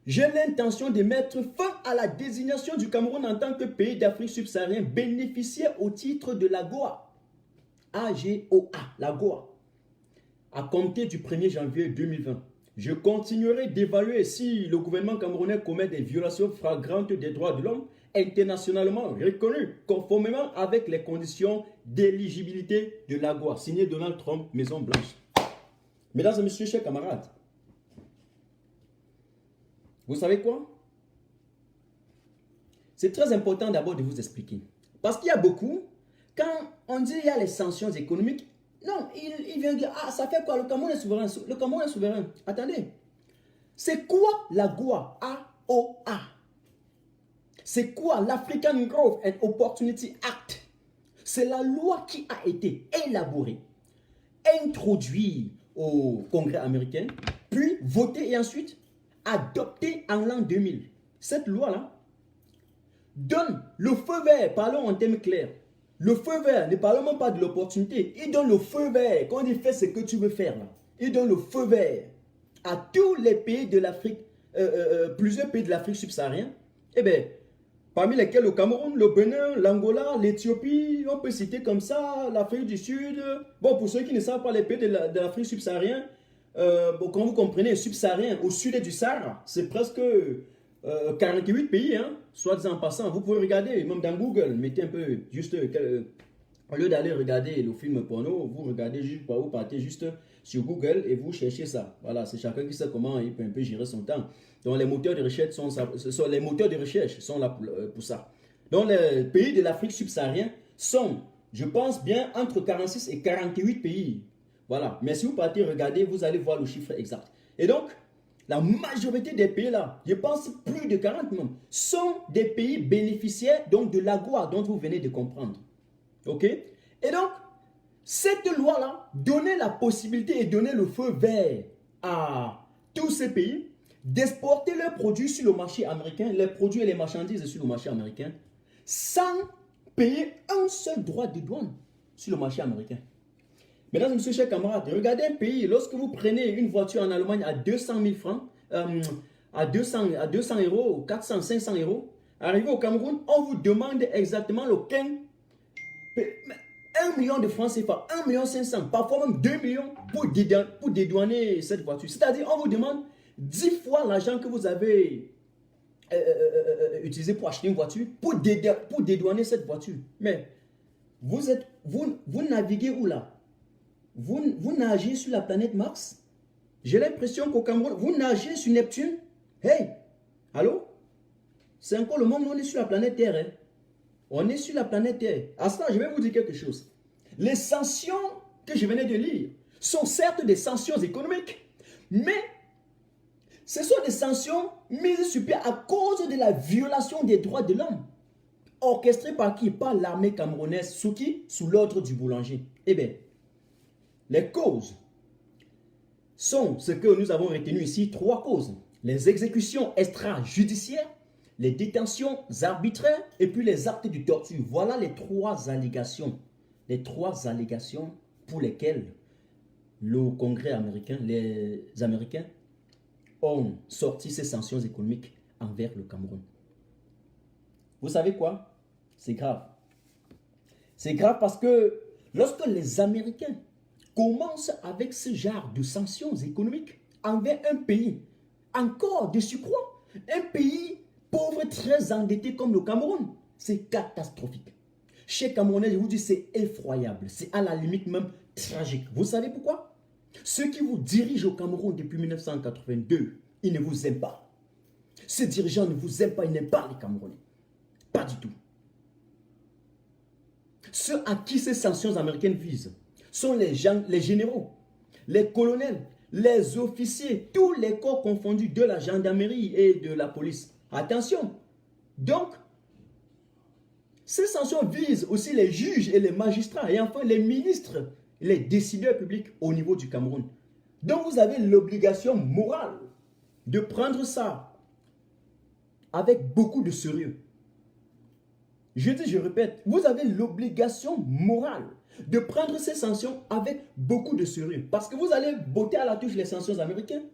j'ai l'intention de mettre fin à la désignation du Cameroun en tant que pays d'Afrique subsaharienne bénéficiaire au titre de l'AGOA. AGOA, l'AGOA. À compter du 1er janvier 2020. Je continuerai d'évaluer si le gouvernement camerounais commet des violations flagrantes des droits de l'homme internationalement reconnues, conformément avec les conditions d'éligibilité de l'AGOA. Signé Donald Trump, Maison Blanche. Mesdames et messieurs, chers camarades, vous savez quoi? C'est très important d'abord de vous expliquer. Parce qu'il y a beaucoup, quand on dit qu'il y a les sanctions économiques, non, il vient dire, ah, ça fait quoi? Le Cameroun est souverain. Le Cameroun est souverain. Attendez. C'est quoi l'AGOA? AOA. C'est quoi l'African Growth and Opportunity Act? C'est la loi qui a été élaborée, introduite au Congrès américain, puis votée et ensuite adoptée en l'an 2000. Cette loi-là donne le feu vert, parlons en termes clairs. Le feu vert, ne parlons même pas de l'opportunité. Il donne le feu vert. Quand il fait ce que tu veux faire, là, il donne le feu vert à tous les pays de l'Afrique, plusieurs pays de l'Afrique subsaharienne. Eh bien, parmi lesquels le Cameroun, le Bénin, l'Angola, l'Éthiopie, on peut citer comme ça, l'Afrique du Sud. Bon, pour ceux qui ne savent pas les pays de l'Afrique subsaharienne, bon, quand vous comprenez, subsaharien, au sud du Sahara, c'est presque 48 pays, hein, soit disant en passant. Vous pouvez regarder, même dans Google, mettez un peu, juste, au lieu d'aller regarder le film porno, vous regardez juste, vous partez juste sur Google et vous cherchez ça. Voilà, c'est chacun qui sait comment il peut un peu gérer son temps. Donc les moteurs de recherche sont là pour ça. Donc les pays de l'Afrique subsaharienne sont, je pense bien, entre 46 et 48 pays. Voilà, mais si vous partez regarder, vous allez voir le chiffre exact. Et donc, la majorité des pays là, je pense plus de 40 même, sont des pays bénéficiaires donc de l'AGOA dont vous venez de comprendre. Ok? Et donc, cette loi-là donnait la possibilité et donnait le feu vert à tous ces pays d'exporter leurs produits sur le marché américain, les produits et les marchandises sur le marché américain, sans payer un seul droit de douane sur le marché américain. Mesdames et messieurs, chers camarades, regardez un pays, lorsque vous prenez une voiture en Allemagne à 200 000 francs, à 200 euros, 400, 500 euros, arrivé au Cameroun, on vous demande exactement le 1 million de francs CFA, 1 million 500, parfois même 2 millions pour dédouaner cette voiture. C'est-à-dire, on vous demande 10 fois l'argent que vous avez utilisé pour acheter une voiture, pour dédouaner cette voiture. Mais vous naviguez où là? Vous nagez sur la planète Mars? J'ai l'impression qu'au Cameroun, vous nagez sur Neptune. Hey, allô? C'est encore le moment où on est sur la planète Terre. Hein? On est sur la planète Terre. À ça, je vais vous dire quelque chose. Les sanctions que je venais de lire sont certes des sanctions économiques, mais ce sont des sanctions mises sur pied à cause de la violation des droits de l'homme. Orchestrées par qui? Par l'armée camerounaise. Sous qui? Sous l'ordre du boulanger. Eh bien, les causes sont ce que nous avons retenu ici, 3 causes. Les exécutions extrajudiciaires, les détentions arbitraires et puis les actes de torture. Voilà les 3 allégations. Les 3 allégations pour lesquelles le Congrès américain, les Américains ont sorti ces sanctions économiques envers le Cameroun. Vous savez quoi? C'est grave. C'est grave parce que lorsque les Américains commencent avec ce genre de sanctions économiques envers un pays, encore de surcroît, un pays pauvre, très endetté comme le Cameroun, c'est catastrophique. Chez Camerounais, je vous dis, c'est effroyable. C'est à la limite même tragique. Vous savez pourquoi? Ceux qui vous dirigent au Cameroun depuis 1982, ils ne vous aiment pas. Ces dirigeants ne vous aiment pas, ils n'aiment pas les Camerounais. Pas du tout. Ceux à qui ces sanctions américaines visent sont les généraux, les colonels, les officiers, tous les corps confondus de la gendarmerie et de la police. Attention. Donc, ces sanctions visent aussi les juges et les magistrats et enfin les ministres, les décideurs publics au niveau du Cameroun. Donc, vous avez l'obligation morale de prendre ça avec beaucoup de sérieux. Je dis, je répète, vous avez l'obligation morale de prendre ces sanctions avec beaucoup de sérieux. Parce que vous allez botter à la touche les sanctions américaines,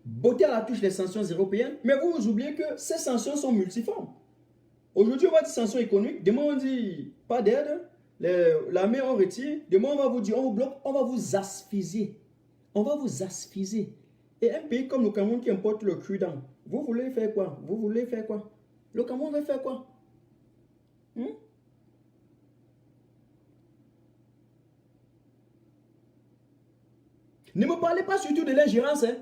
botter à la touche les sanctions européennes, mais vous oubliez que ces sanctions sont multiformes. Aujourd'hui, on va dire sanctions économiques, demain on dit pas d'aide, l'armée on retire, demain on va vous dire on vous bloque, on va vous asphyxier. On va vous asphyxier. Et un pays comme le Cameroun qui importe le cru d'âne, vous voulez faire quoi? Vous voulez faire quoi? Le Cameroun va faire quoi? Ne me parlez pas surtout de l'ingérence. Hein?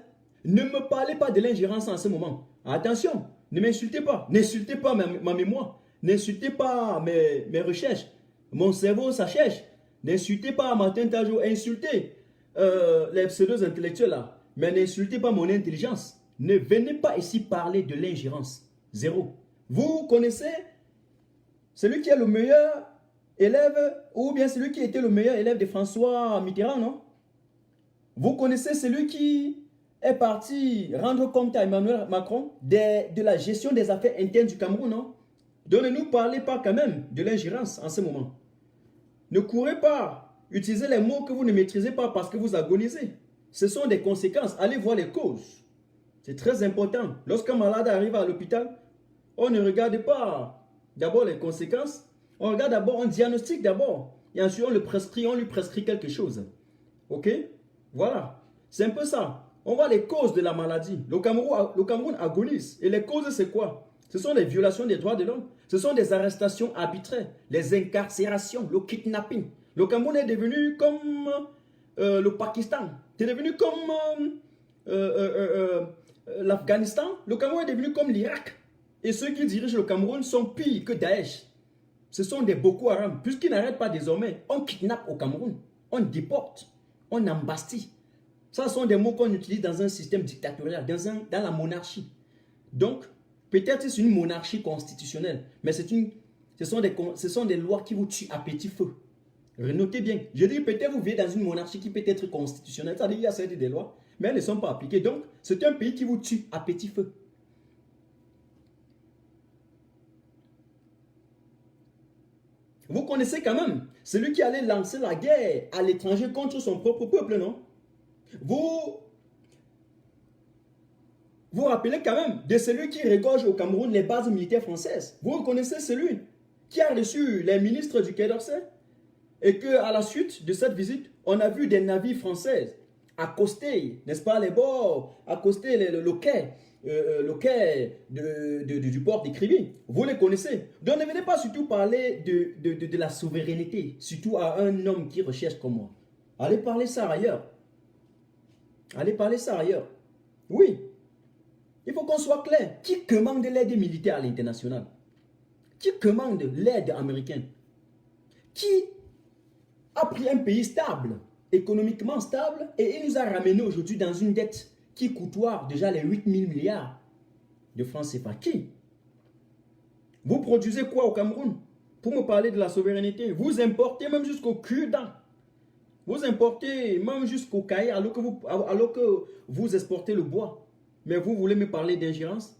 Ne me parlez pas de l'ingérence en ce moment. Attention, ne m'insultez pas. N'insultez pas ma mémoire. N'insultez pas mes recherches. Mon cerveau, ça cherche. N'insultez pas Martin Tajo. Insultez les pseudo-intellectuels là. Mais n'insultez pas mon intelligence. Ne venez pas ici parler de l'ingérence. Zéro. Vous connaissez celui qui est le meilleur élève, ou bien celui qui était le meilleur élève de François Mitterrand, non? Vous connaissez celui qui est parti rendre compte à Emmanuel Macron de la gestion des affaires internes du Cameroun, non? Donc ne nous parlez pas quand même de l'ingérence en ce moment. Ne courez pas, utilisez les mots que vous ne maîtrisez pas parce que vous agonisez. Ce sont des conséquences, allez voir les causes. C'est très important. Lorsqu'un malade arrive à l'hôpital, on ne regarde pas d'abord les conséquences, on regarde d'abord, on diagnostique d'abord, et ensuite on lui prescrit quelque chose. Ok? Voilà, c'est un peu ça. On voit les causes de la maladie. Le Cameroun agonise. Et les causes, c'est quoi? Ce sont les violations des droits de l'homme. Ce sont des arrestations arbitraires, les incarcérations, le kidnapping. Le Cameroun est devenu comme le Pakistan. C'est devenu comme l'Afghanistan. Le Cameroun est devenu comme l'Irak. Et ceux qui dirigent le Cameroun sont pires que Daesh. Ce sont des Boko Haram. Puisqu'ils n'arrêtent pas désormais, on kidnappe au Cameroun. On déporte. On embastille. Ça sont des mots qu'on utilise dans un système dictatorial, dans la monarchie. Donc, peut-être c'est une monarchie constitutionnelle, mais ce sont des lois qui vous tuent à petit feu. Notez bien. Je dis peut-être vous vivez dans une monarchie qui peut être constitutionnelle, c'est-à-dire qu'il y a certes des lois, mais elles ne sont pas appliquées. Donc, c'est un pays qui vous tue à petit feu. Vous connaissez quand même celui qui allait lancer la guerre à l'étranger contre son propre peuple, non? Vous vous rappelez quand même de celui qui regorge au Cameroun les bases militaires françaises. Vous reconnaissez celui qui a reçu les ministres du Quai d'Orsay et qu'à la suite de cette visite, on a vu des navires français accoster, n'est-ce pas, les bords, accoster le quai le quai du port de Kribi. Vous les connaissez. Donc ne venez pas surtout parler de la souveraineté, surtout à un homme qui recherche comme moi. Allez parler ça ailleurs. Allez parler ça ailleurs. Oui. Il faut qu'on soit clair. Qui commande l'aide militaire à l'international? Qui commande l'aide américaine? Qui a pris un pays stable, économiquement stable, et il nous a ramené aujourd'hui dans une dette qui coûtoie déjà les 8 000 milliards de francs CFA? Qui? Vous produisez quoi au Cameroun? Pour me parler de la souveraineté, vous importez même jusqu'au cul-dent. Vous importez même jusqu'au cahier alors que vous exportez le bois. Mais vous voulez me parler d'ingérence?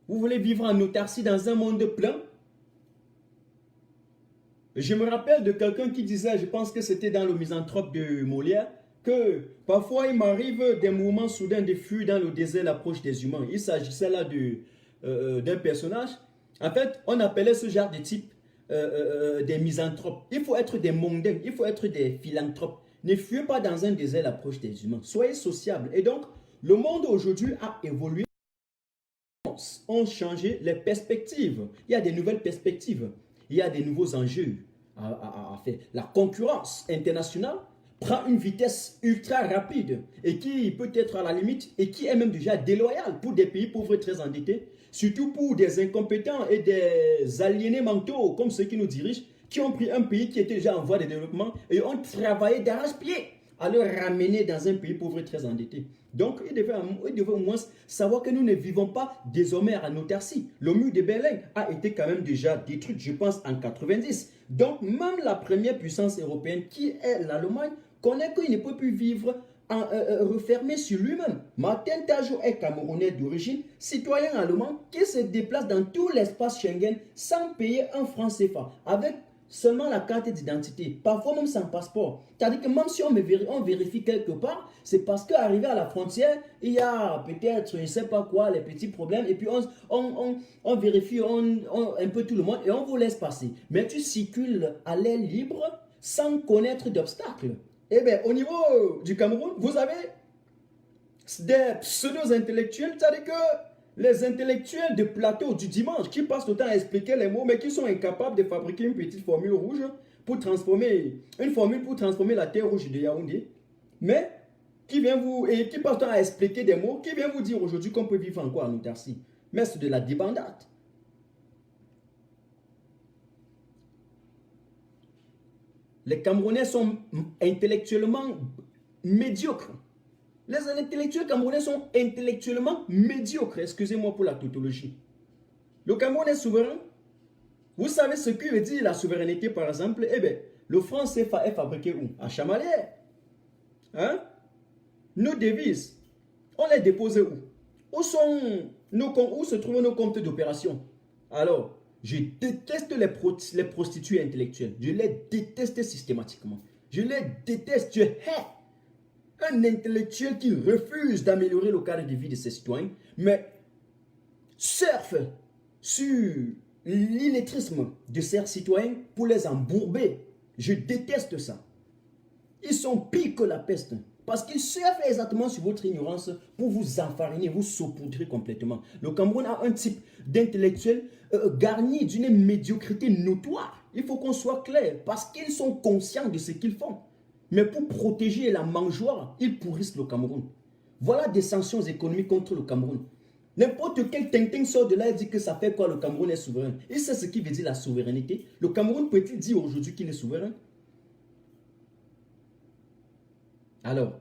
Vous voulez vivre en autarcie dans un monde plein? Je me rappelle de quelqu'un qui disait, je pense que c'était dans le Misanthrope de Molière, que parfois il m'arrive des moments soudains de fuir dans le désert l'approche des humains. Il s'agissait là d'un personnage. En fait, on appelait ce genre de type des misanthropes. Il faut être des mondains, il faut être des philanthropes. Ne fuyez pas dans un désert l'approche des humains. Soyez sociables. Et donc, le monde aujourd'hui a évolué, ont changé les perspectives. Il y a des nouvelles perspectives. Il y a des nouveaux enjeux à faire. La concurrence internationale prend une vitesse ultra rapide et qui peut être à la limite et qui est même déjà déloyale pour des pays pauvres et très endettés, surtout pour des incompétents et des aliénés mentaux comme ceux qui nous dirigent, qui ont pris un pays qui était déjà en voie de développement et ont travaillé d'arrache-pied à le ramener dans un pays pauvre et très endetté. Donc, il devait au moins savoir que nous ne vivons pas désormais en autarcie. Le mur de Berlin a été quand même déjà détruit, je pense, en 90. Donc, même la première puissance européenne, qui est l'Allemagne, connaît qu'il ne peut plus vivre refermé sur lui-même. Martin Tajo est camerounais d'origine, citoyen allemand, qui se déplace dans tout l'espace Schengen sans payer un franc CFA, avec seulement la carte d'identité, parfois même sans passeport. C'est-à-dire que même si on vérifie quelque part, c'est parce qu'arrivé à la frontière, il y a peut-être, je ne sais pas quoi, les petits problèmes, et puis on vérifie un peu tout le monde et on vous laisse passer. Mais tu circules à l'air libre sans connaître d'obstacles. Eh bien, au niveau du Cameroun, vous avez des pseudo-intellectuels, c'est-à-dire que les intellectuels de plateau du dimanche qui passent le temps à expliquer les mots, mais qui sont incapables de fabriquer une petite formule rouge pour transformer, la terre rouge de Yaoundé, mais qui passent le temps à expliquer des mots, qui vient vous dire aujourd'hui qu'on peut vivre encore en autarcie. Mais c'est de la débandade. Les Camerounais sont intellectuellement médiocres. Les intellectuels camerounais sont intellectuellement médiocres. Excusez-moi pour la tautologie. Le Cameroun est souverain. Vous savez ce que veut dire la souveraineté, par exemple? Eh bien, le franc CFA est fabriqué où? À Chamalières. Hein? Nos devises, on les dépose où? Où se trouvent nos comptes d'opération? Alors, je déteste les prostituées intellectuelles. Je les déteste systématiquement. Je les déteste. Je hais un intellectuel qui refuse d'améliorer le cadre de vie de ses citoyens, mais surfe sur l'illettrisme de ses citoyens pour les embourber. Je déteste ça. Ils sont pires que la peste. Parce qu'ils surfent exactement sur votre ignorance pour vous enfariner, vous saupoudrer complètement. Le Cameroun a un type d'intellectuel garni d'une médiocrité notoire. Il faut qu'on soit clair, parce qu'ils sont conscients de ce qu'ils font. Mais pour protéger la mangeoire, ils pourrissent le Cameroun. Voilà des sanctions économiques contre le Cameroun. N'importe quel tintin sort de là et dit que ça fait quoi le Cameroun est souverain. Et c'est ce qui veut dire la souveraineté. Le Cameroun peut-il dire aujourd'hui qu'il est souverain? Alors,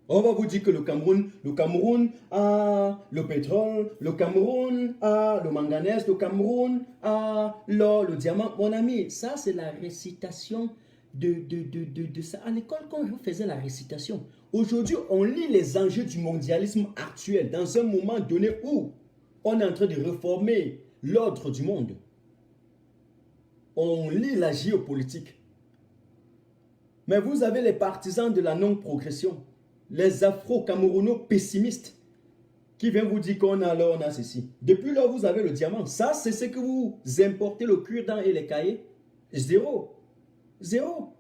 on va vous dire que le Cameroun a le pétrole, le Cameroun a le manganèse, le Cameroun a l'or, le diamant. Mon ami, ça c'est la récitation de ça. À l'école, quand on faisait la récitation, aujourd'hui, on lit les enjeux du mondialisme actuel dans un moment donné où on est en train de réformer l'ordre du monde. On lit la géopolitique. Mais vous avez les partisans de la non-progression, les afro-camerounos pessimistes, qui viennent vous dire qu'on a l'or, on a ceci. Depuis là, vous avez le diamant. Ça, c'est ce que vous importez, le cure-dent et les cahiers. Zéro. Zéro.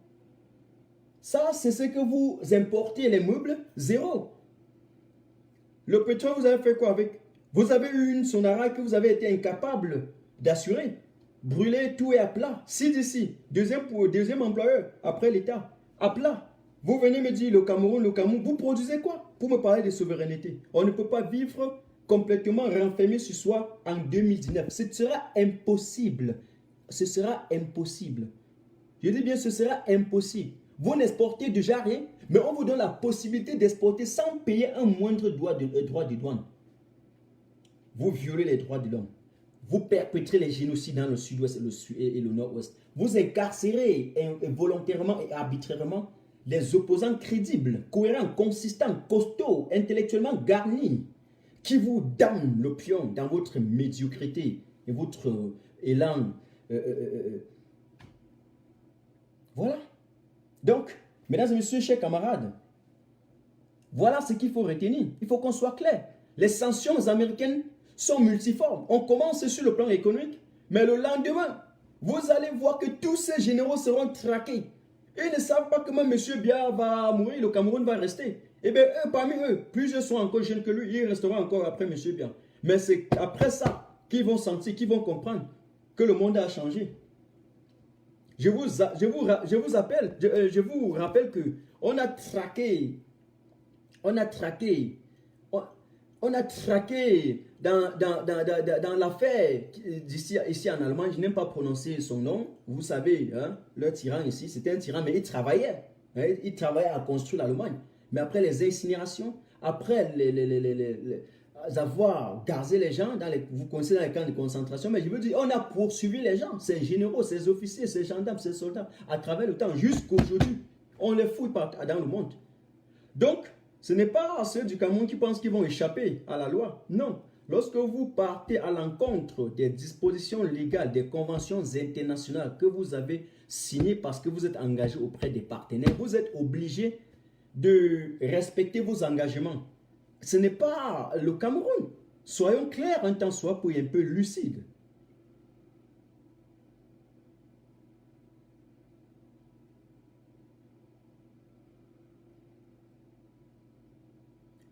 Ça, c'est ce que vous importez, les meubles. Zéro. Le pétrole, vous avez fait quoi avec? Vous avez eu une Sonara que vous avez été incapable d'assurer. Brûler, tout est à plat. CDC, deuxième employeur, après l'État, à plat. Vous venez me dire le Cameroun, vous produisez quoi pour me parler de souveraineté? On ne peut pas vivre complètement renfermé sur soi en 2019. Ce sera impossible. Ce sera impossible. Je dis bien, ce sera impossible. Vous n'exportez déjà rien, mais on vous donne la possibilité d'exporter sans payer un moindre droit de douane. Vous violez les droits de l'homme. Vous perpétrez les génocides dans le sud-ouest et le nord-ouest. Vous incarcérez volontairement et arbitrairement les opposants crédibles, cohérents, consistants, costauds, intellectuellement garnis, qui vous donnent l'opium dans votre médiocrité et votre élan. Voilà. Donc, mesdames et messieurs, chers camarades, voilà ce qu'il faut retenir. Il faut qu'on soit clair. Les sanctions américaines sont multiformes. On commence sur le plan économique, mais le lendemain, vous allez voir que tous ces généraux seront traqués. Ils ne savent pas que même M. Biya va mourir, le Cameroun va rester. Eh bien, parmi eux, plusieurs sont encore jeunes que lui, ils resteront encore après M. Biya. Mais c'est après ça qu'ils vont sentir, qu'ils vont comprendre que le monde a changé. Je vous rappelle que on a traqué dans l'affaire ici en Allemagne, je n'aime pas prononcer son nom. Vous savez, hein, le tyran ici, c'était un tyran, mais il travaillait. Hein, il travaillait à construire l'Allemagne. Mais après les incinérations, après avoir gazé les gens, vous connaissez dans les camps de concentration, mais je veux dire, on a poursuivi les gens, ces généraux, ces officiers, ces gendarmes, ces soldats, à travers le temps, jusqu'aujourd'hui. On les fouille dans le monde. Donc, ce n'est pas ceux du Cameroun qui pensent qu'ils vont échapper à la loi. Non. Lorsque vous partez à l'encontre des dispositions légales, des conventions internationales que vous avez signées parce que vous êtes engagé auprès des partenaires, vous êtes obligé de respecter vos engagements. Ce n'est pas le Cameroun. Soyons clairs un temps soit pour un peu lucide.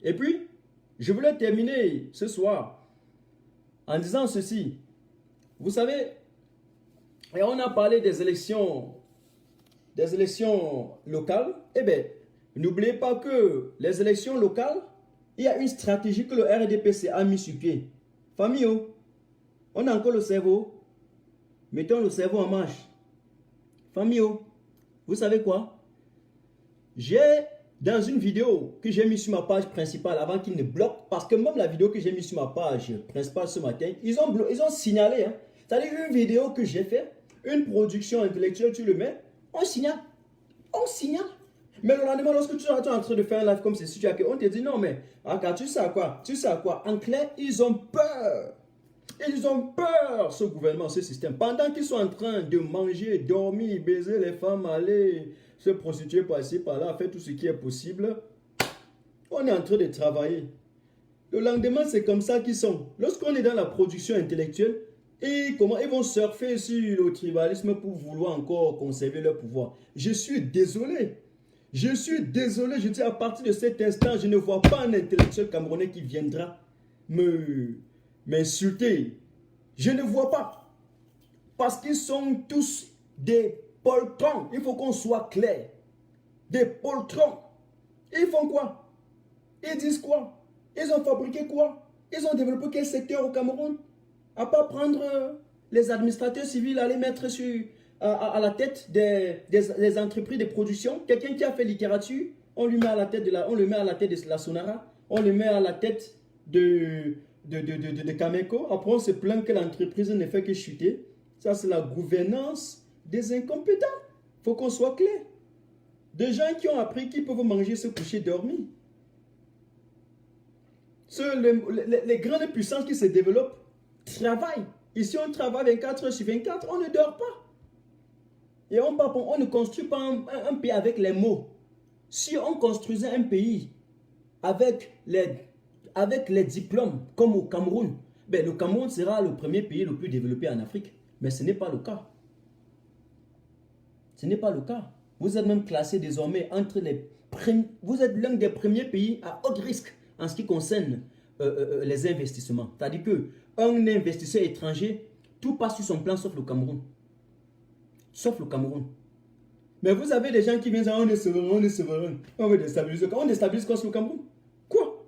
Et puis, je voulais terminer ce soir en disant ceci. Vous savez, et on a parlé des élections locales. Eh bien, n'oubliez pas que les élections locales, il y a une stratégie que le RDPC a mis sur pied. Famille, on a encore le cerveau. Mettons le cerveau en marche. Famille, vous savez quoi? Dans une vidéo que j'ai mise sur ma page principale avant qu'ils ne bloquent, parce que même la vidéo que j'ai mise sur ma page principale ce matin, ils ont signalé. Hein. C'est-à-dire une vidéo que j'ai fait, une production intellectuelle, tu le mets, on signale. On signale. Mais le lendemain, lorsque tu es en train de faire un live comme ceci, on te dit non, mais tu sais à quoi? Tu sais à quoi? En clair, ils ont peur. Ils ont peur, ce gouvernement, ce système. Pendant qu'ils sont en train de manger, dormir, baiser les femmes, aller se prostituer par-ci, par-là, faire tout ce qui est possible, on est en train de travailler. Le lendemain, c'est comme ça qu'ils sont. Lorsqu'on est dans la production intellectuelle, et comment ils vont surfer sur le tribalisme pour vouloir encore conserver leur pouvoir. Je suis désolé. Je suis désolé. Je dis à partir de cet instant, je ne vois pas un intellectuel camerounais qui viendra m'insulter. Je ne vois pas. Parce qu'ils sont tous des poltrons. Il faut qu'on soit clair. Des poltrons. Ils font quoi? Ils disent quoi? Ils ont fabriqué quoi? Ils ont développé quel secteur au Cameroun? À part prendre les administrateurs civils, à les mettre à la tête des entreprises de production. Quelqu'un qui a fait littérature, on lui met à la tête de la Sonara, on le met à la tête de Cameco. Après, on se plaint que l'entreprise ne fait que chuter. Ça, c'est la gouvernance des incompétents. Il faut qu'on soit clair. Des gens qui ont appris qu'ils peuvent manger, se coucher, dormir. Les grandes puissances qui se développent travaillent. Ici, on travaille 24 heures sur 24, on ne dort pas. Et on ne construit pas un pays avec les mots. Si on construisait un pays avec les diplômes, comme au Cameroun, ben, le Cameroun sera le premier pays le plus développé en Afrique. Mais ce n'est pas le cas. Ce n'est pas le cas. Vous êtes même classé désormais entre les premiers. Vous êtes l'un des premiers pays à haut risque en ce qui concerne les investissements. C'est-à-dire qu'un investisseur étranger, tout passe sur son plan sauf le Cameroun. Sauf le Cameroun. Mais vous avez des gens qui viennent dire, on est souverain, on est souverain. On veut déstabiliser. On déstabilise quoi sur le Cameroun? Quoi?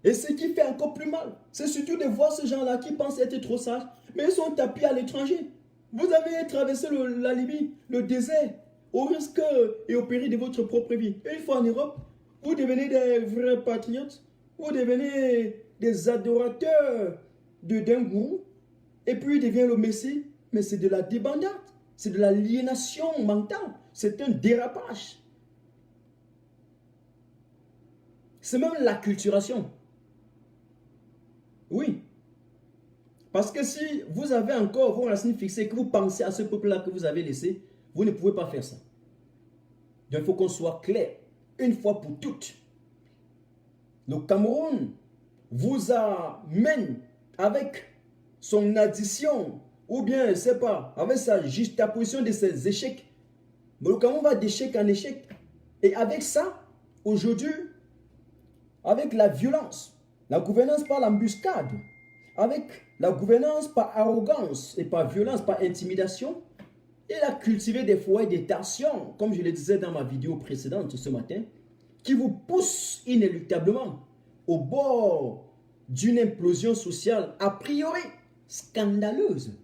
Et ce qui fait encore plus mal, c'est surtout de voir ces gens-là qui pensent être trop sages, mais ils sont tapis à l'étranger. Vous avez traversé la Libye, le désert, au risque et au péril de votre propre vie. Et une fois en Europe, vous devenez des vrais patriotes, vous devenez des adorateurs d'un gourou, et puis il devient le Messie. Mais c'est de la débandade, c'est de l'aliénation mentale, c'est un dérapage. C'est même l'acculturation. Oui. Parce que si vous avez encore vos racines fixées, que vous pensez à ce peuple-là que vous avez laissé, vous ne pouvez pas faire ça. Donc il faut qu'on soit clair, une fois pour toutes. Le Cameroun vous amène avec son addition, ou bien, je ne sais pas, avec sa juxtaposition de ses échecs. Mais le Cameroun va d'échec en échec. Et avec ça, aujourd'hui, avec la violence, la gouvernance par l'embuscade, avec la gouvernance par arrogance et par violence, par intimidation, il a cultivé des foyers de tension, comme je le disais dans ma vidéo précédente ce matin, qui vous poussent inéluctablement au bord d'une implosion sociale a priori scandaleuse.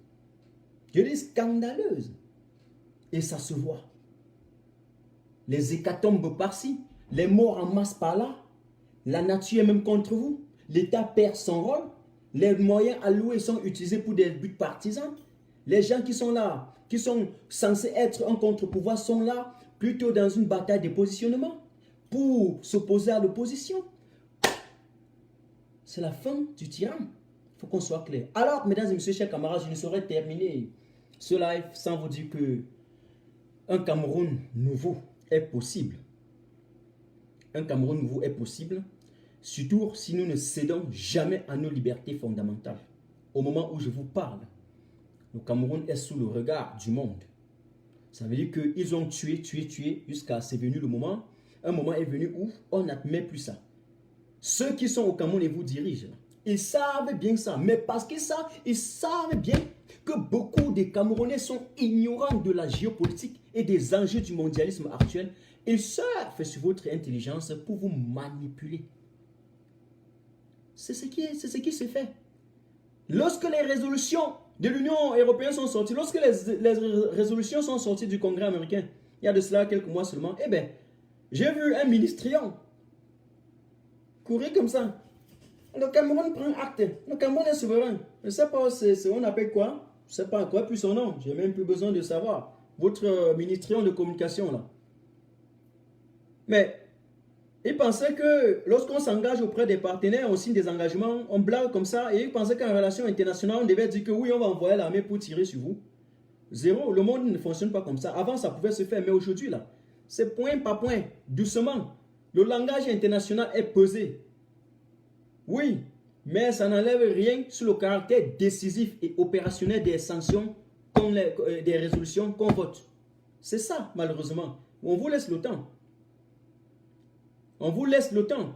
Je dis scandaleuse. Et ça se voit. Les hécatombes par-ci, les morts en masse par-là, la nature est même contre vous, l'État perd son rôle, les moyens alloués sont utilisés pour des buts partisans, les gens qui sont là, qui sont censés être un contre-pouvoir, sont là plutôt dans une bataille de positionnement pour s'opposer à l'opposition. C'est la fin du tyran. Il faut qu'on soit clair. Alors, mesdames et messieurs, chers camarades, je ne saurais terminer ce live sans vous dire que un Cameroun nouveau est possible. Un Cameroun nouveau est possible, surtout si nous ne cédons jamais à nos libertés fondamentales. Au moment où je vous parle, le Cameroun est sous le regard du monde. Ça veut dire qu'ils ont tué, jusqu'à c'est venu le moment. Un moment est venu où on n'admet plus ça. Ceux qui sont au Cameroun et vous dirigent, ils savent bien ça. Mais parce qu'ils savent, ils savent bien que beaucoup de Camerounais sont ignorants de la géopolitique et des enjeux du mondialisme actuel. Ils surfent sur votre intelligence pour vous manipuler. C'est ce qui se fait. Lorsque les résolutions de l'Union européenne sont sorties, lorsque les résolutions sont sorties du Congrès américain, il y a de cela quelques mois seulement, eh bien, j'ai vu un ministrion courir comme ça. Le Cameroun prend acte. Le Cameroun est souverain. Je ne sais pas, on appelle quoi? Je ne sais pas quoi, plus son nom. Je n'ai même plus besoin de savoir. Votre ministrion de communication là. Mais ils pensaient que lorsqu'on s'engage auprès des partenaires, on signe des engagements, on blague comme ça, et ils pensaient qu'en relation internationale, on devait dire que oui, on va envoyer l'armée pour tirer sur vous. Zéro, le monde ne fonctionne pas comme ça. Avant, ça pouvait se faire, mais aujourd'hui, là, c'est point par point, doucement. Le langage international est pesé. Oui, mais ça n'enlève rien sur le caractère décisif et opérationnel des sanctions, des résolutions qu'on vote. C'est ça, malheureusement. On vous laisse le temps. On vous laisse le temps.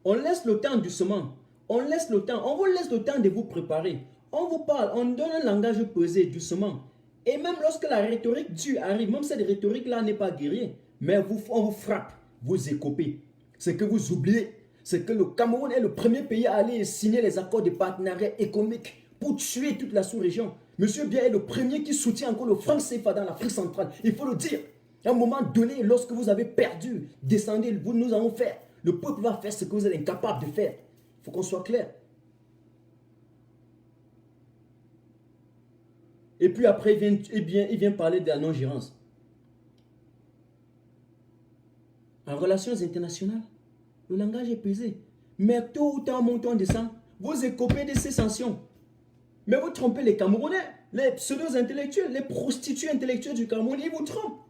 On laisse le temps doucement. On laisse le temps. On vous laisse le temps de vous préparer. On vous parle. On donne un langage pesé doucement. Et même lorsque la rhétorique dure arrive, même cette rhétorique-là n'est pas guerrier, mais on vous frappe, vous écopez. C'est que vous oubliez, c'est que le Cameroun est le premier pays à aller signer les accords de partenariat économique pour tuer toute la sous-région. Monsieur Biya est le premier qui soutient encore le franc CFA dans l'Afrique centrale. Il faut le dire. À un moment donné, lorsque vous avez perdu, descendez, nous allons faire. Le peuple va faire ce que vous êtes incapable de faire. Il faut qu'on soit clair. Et puis après, il vient parler de la non-gérance. En relations internationales, le langage est pesé. Mais tôt ou tard, montant en descend, vous écopez de ces sanctions. Mais vous trompez les Camerounais, les pseudo-intellectuels, les prostituées intellectuelles du Cameroun, ils vous trompent.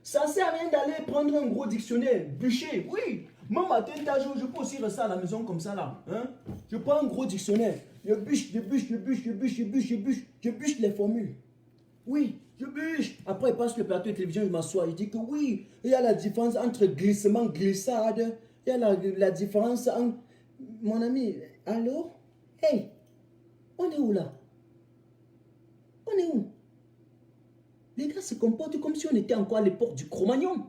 Ça ne sert à rien d'aller prendre un gros dictionnaire, bûcher, oui. Moi, matin, je peux aussi rester à la maison comme ça là. Hein? Je prends un gros dictionnaire, je bûche les formules. Oui, je bûche. Après, il passe le plateau de télévision, je m'assois, il dit que oui, il y a la différence entre glissement, glissade. Il y a la différence entre... Mon ami, allô? Hey, on est où là? On est où? Les gars se comportent comme si on était encore à l'époque du Cro-Magnon.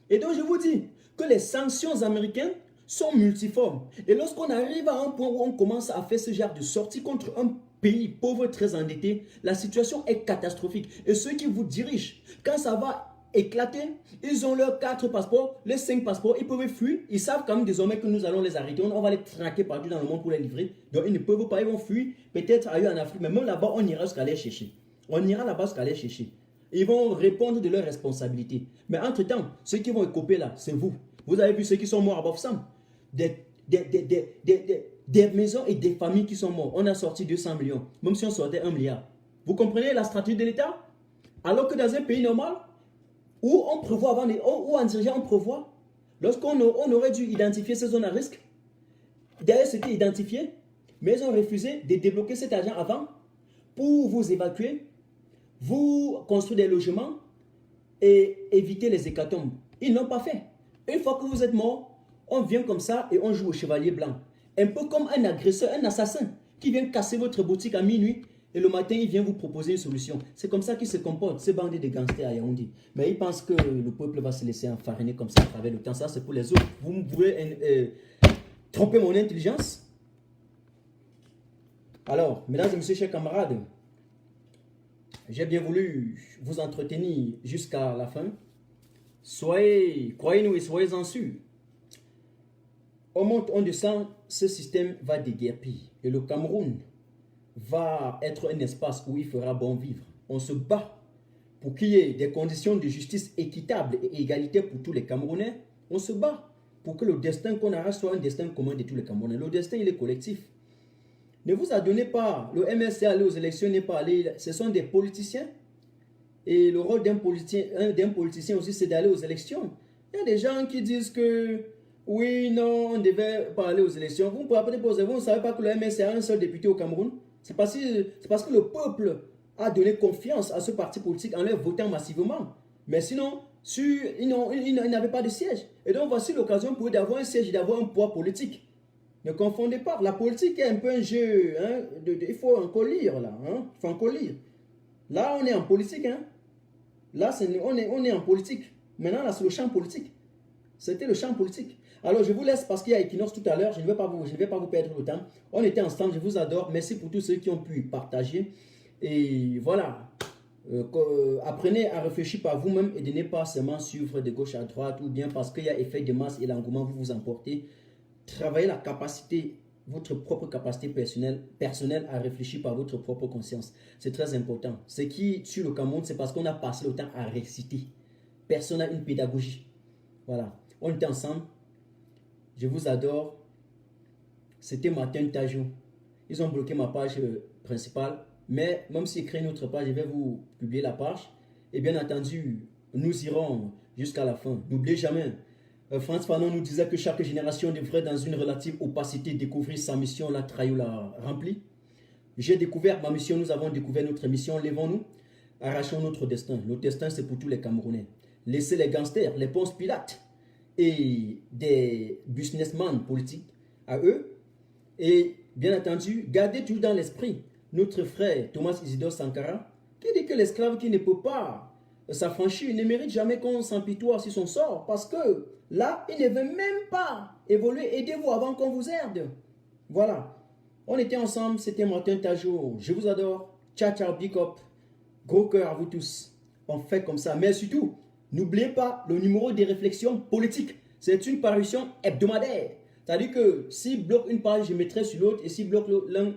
Et donc je vous dis que les sanctions américaines sont multiformes. Et lorsqu'on arrive à un point où on commence à faire ce genre de sortie contre un pays pauvre très endetté, la situation est catastrophique. Et ceux qui vous dirigent, quand ça va éclater, ils ont leurs 4 passeports, les 5 passeports, ils peuvent fuir. Ils savent quand même désormais que nous allons les arrêter. On va les traquer partout dans le monde pour les livrer. Donc ils ne peuvent pas, ils vont fuir, peut-être ailleurs en Afrique. Mais même là-bas, on ira jusqu'à les chercher. On ira là-bas jusqu'à les chercher. Ils vont répondre de leurs responsabilités. Mais entre-temps, ceux qui vont écoper là, c'est vous. Vous avez vu ceux qui sont morts à Bafoussam. Des maisons et des familles qui sont mortes. On a sorti 200 millions, même si on sortait 1 milliard. Vous comprenez la stratégie de l'État? Alors que dans un pays normal, où on prévoit avant, où en dirigeant on prévoit, lorsqu'on aurait dû identifier ces zones à risque, d'ailleurs c'était identifié, mais ils ont refusé de débloquer cet argent avant pour vous évacuer, vous construire des logements et éviter les hécatombes. Ils n'ont pas fait. Une fois que vous êtes mort, on vient comme ça et on joue au chevalier blanc. Un peu comme un agresseur, un assassin qui vient casser votre boutique à minuit et le matin il vient vous proposer une solution. C'est comme ça qu'ils se comportent, ces bandits de gangsters à Yaoundé. Mais ils pensent que le peuple va se laisser enfariner comme ça à travers le temps. Ça c'est pour les autres. Vous voulez tromper mon intelligence? Alors, mesdames et messieurs, chers camarades, j'ai bien voulu vous entretenir jusqu'à la fin. Croyez-nous et soyez-en sûrs. On monte, on descend, ce système va déguerpir. Et le Cameroun va être un espace où il fera bon vivre. On se bat pour qu'il y ait des conditions de justice équitables et égalité pour tous les Camerounais. On se bat pour que le destin qu'on aura soit un destin commun de tous les Camerounais. Le destin, il est collectif. Ne vous adonnez pas. Le MSC aller aux élections n'est pas allé. Ce sont des politiciens. Et le rôle d'un politicien aussi, c'est d'aller aux élections. Il y a des gens qui disent que oui, non, on ne devait pas aller aux élections. Vous ne pouvez pas, vous ne savez pas que le MSC a un seul député au Cameroun. C'est parce que le peuple a donné confiance à ce parti politique en leur votant massivement. Mais sinon, ils n'avaient pas de siège. Et donc voici l'occasion pour eux d'avoir un siège et d'avoir un poids politique. Ne confondez pas, la politique est un peu un jeu, hein, il faut encore lire là, hein, il faut encore lire. Là, on est en politique, hein. Là, on est en politique. Maintenant, là, c'est le champ politique. C'était le champ politique. Alors, je vous laisse parce qu'il y a Equinox tout à l'heure. Je ne vais pas vous perdre le temps. On était ensemble, je vous adore. Merci pour tous ceux qui ont pu partager. Et voilà. Apprenez à réfléchir par vous-même et de ne pas seulement suivre de gauche à droite ou bien parce qu'il y a effet de masse et l'engouement, vous vous emportez. Travaillez la capacité, votre propre capacité personnelle à réfléchir par votre propre conscience. C'est très important. Ce qui tue le Cameroun, c'est parce qu'on a passé le temps à réciter. Personne n'a une pédagogie. Voilà. On était ensemble. Je vous adore. C'était Martin Tajou. Ils ont bloqué ma page principale. Mais même s'ils créent une autre page, je vais vous publier la page. Et bien entendu, nous irons jusqu'à la fin. N'oubliez jamais. Frantz Fanon nous disait que chaque génération devrait, dans une relative opacité, découvrir sa mission. La Traillou l'a remplie. J'ai découvert ma mission, nous avons découvert notre mission. Lèvons-nous, arrachons notre destin. Notre destin, c'est pour tous les Camerounais. Laissez les gangsters, les Ponce Pilates et des businessmen politiques à eux. Et bien entendu, gardez toujours dans l'esprit notre frère Thomas Isidore Sankara qui dit que l'esclave qui ne peut pas s'affranchir ne mérite jamais qu'on s'empitoie sur son sort parce que là, il ne veut même pas évoluer. Aidez-vous avant qu'on vous aide. Voilà. On était ensemble, c'était Martin Tajou. Je vous adore. Ciao, ciao, big up. Gros cœur à vous tous. On fait comme ça. Mais surtout, n'oubliez pas le numéro des réflexions politiques. C'est une parution hebdomadaire. C'est-à-dire que s'il bloque une page, je mettrai sur l'autre. Et s'il bloque l'un,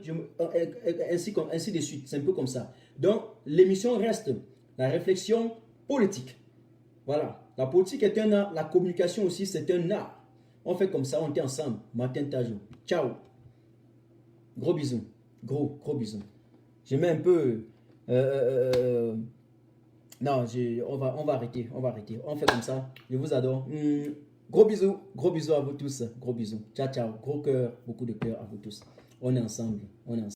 ainsi de suite. C'est un peu comme ça. Donc, l'émission reste la réflexion politique. Voilà. La politique est un art. La communication aussi, c'est un art. On fait comme ça. On est ensemble. Martin Tajou. Ciao. Gros bisous. Gros bisous. Je mets un peu... non, on va arrêter. On fait comme ça. Je vous adore. Gros bisous à vous tous. Gros bisous. Ciao, ciao. Gros cœur, beaucoup de cœur à vous tous. On est ensemble. On est ensemble.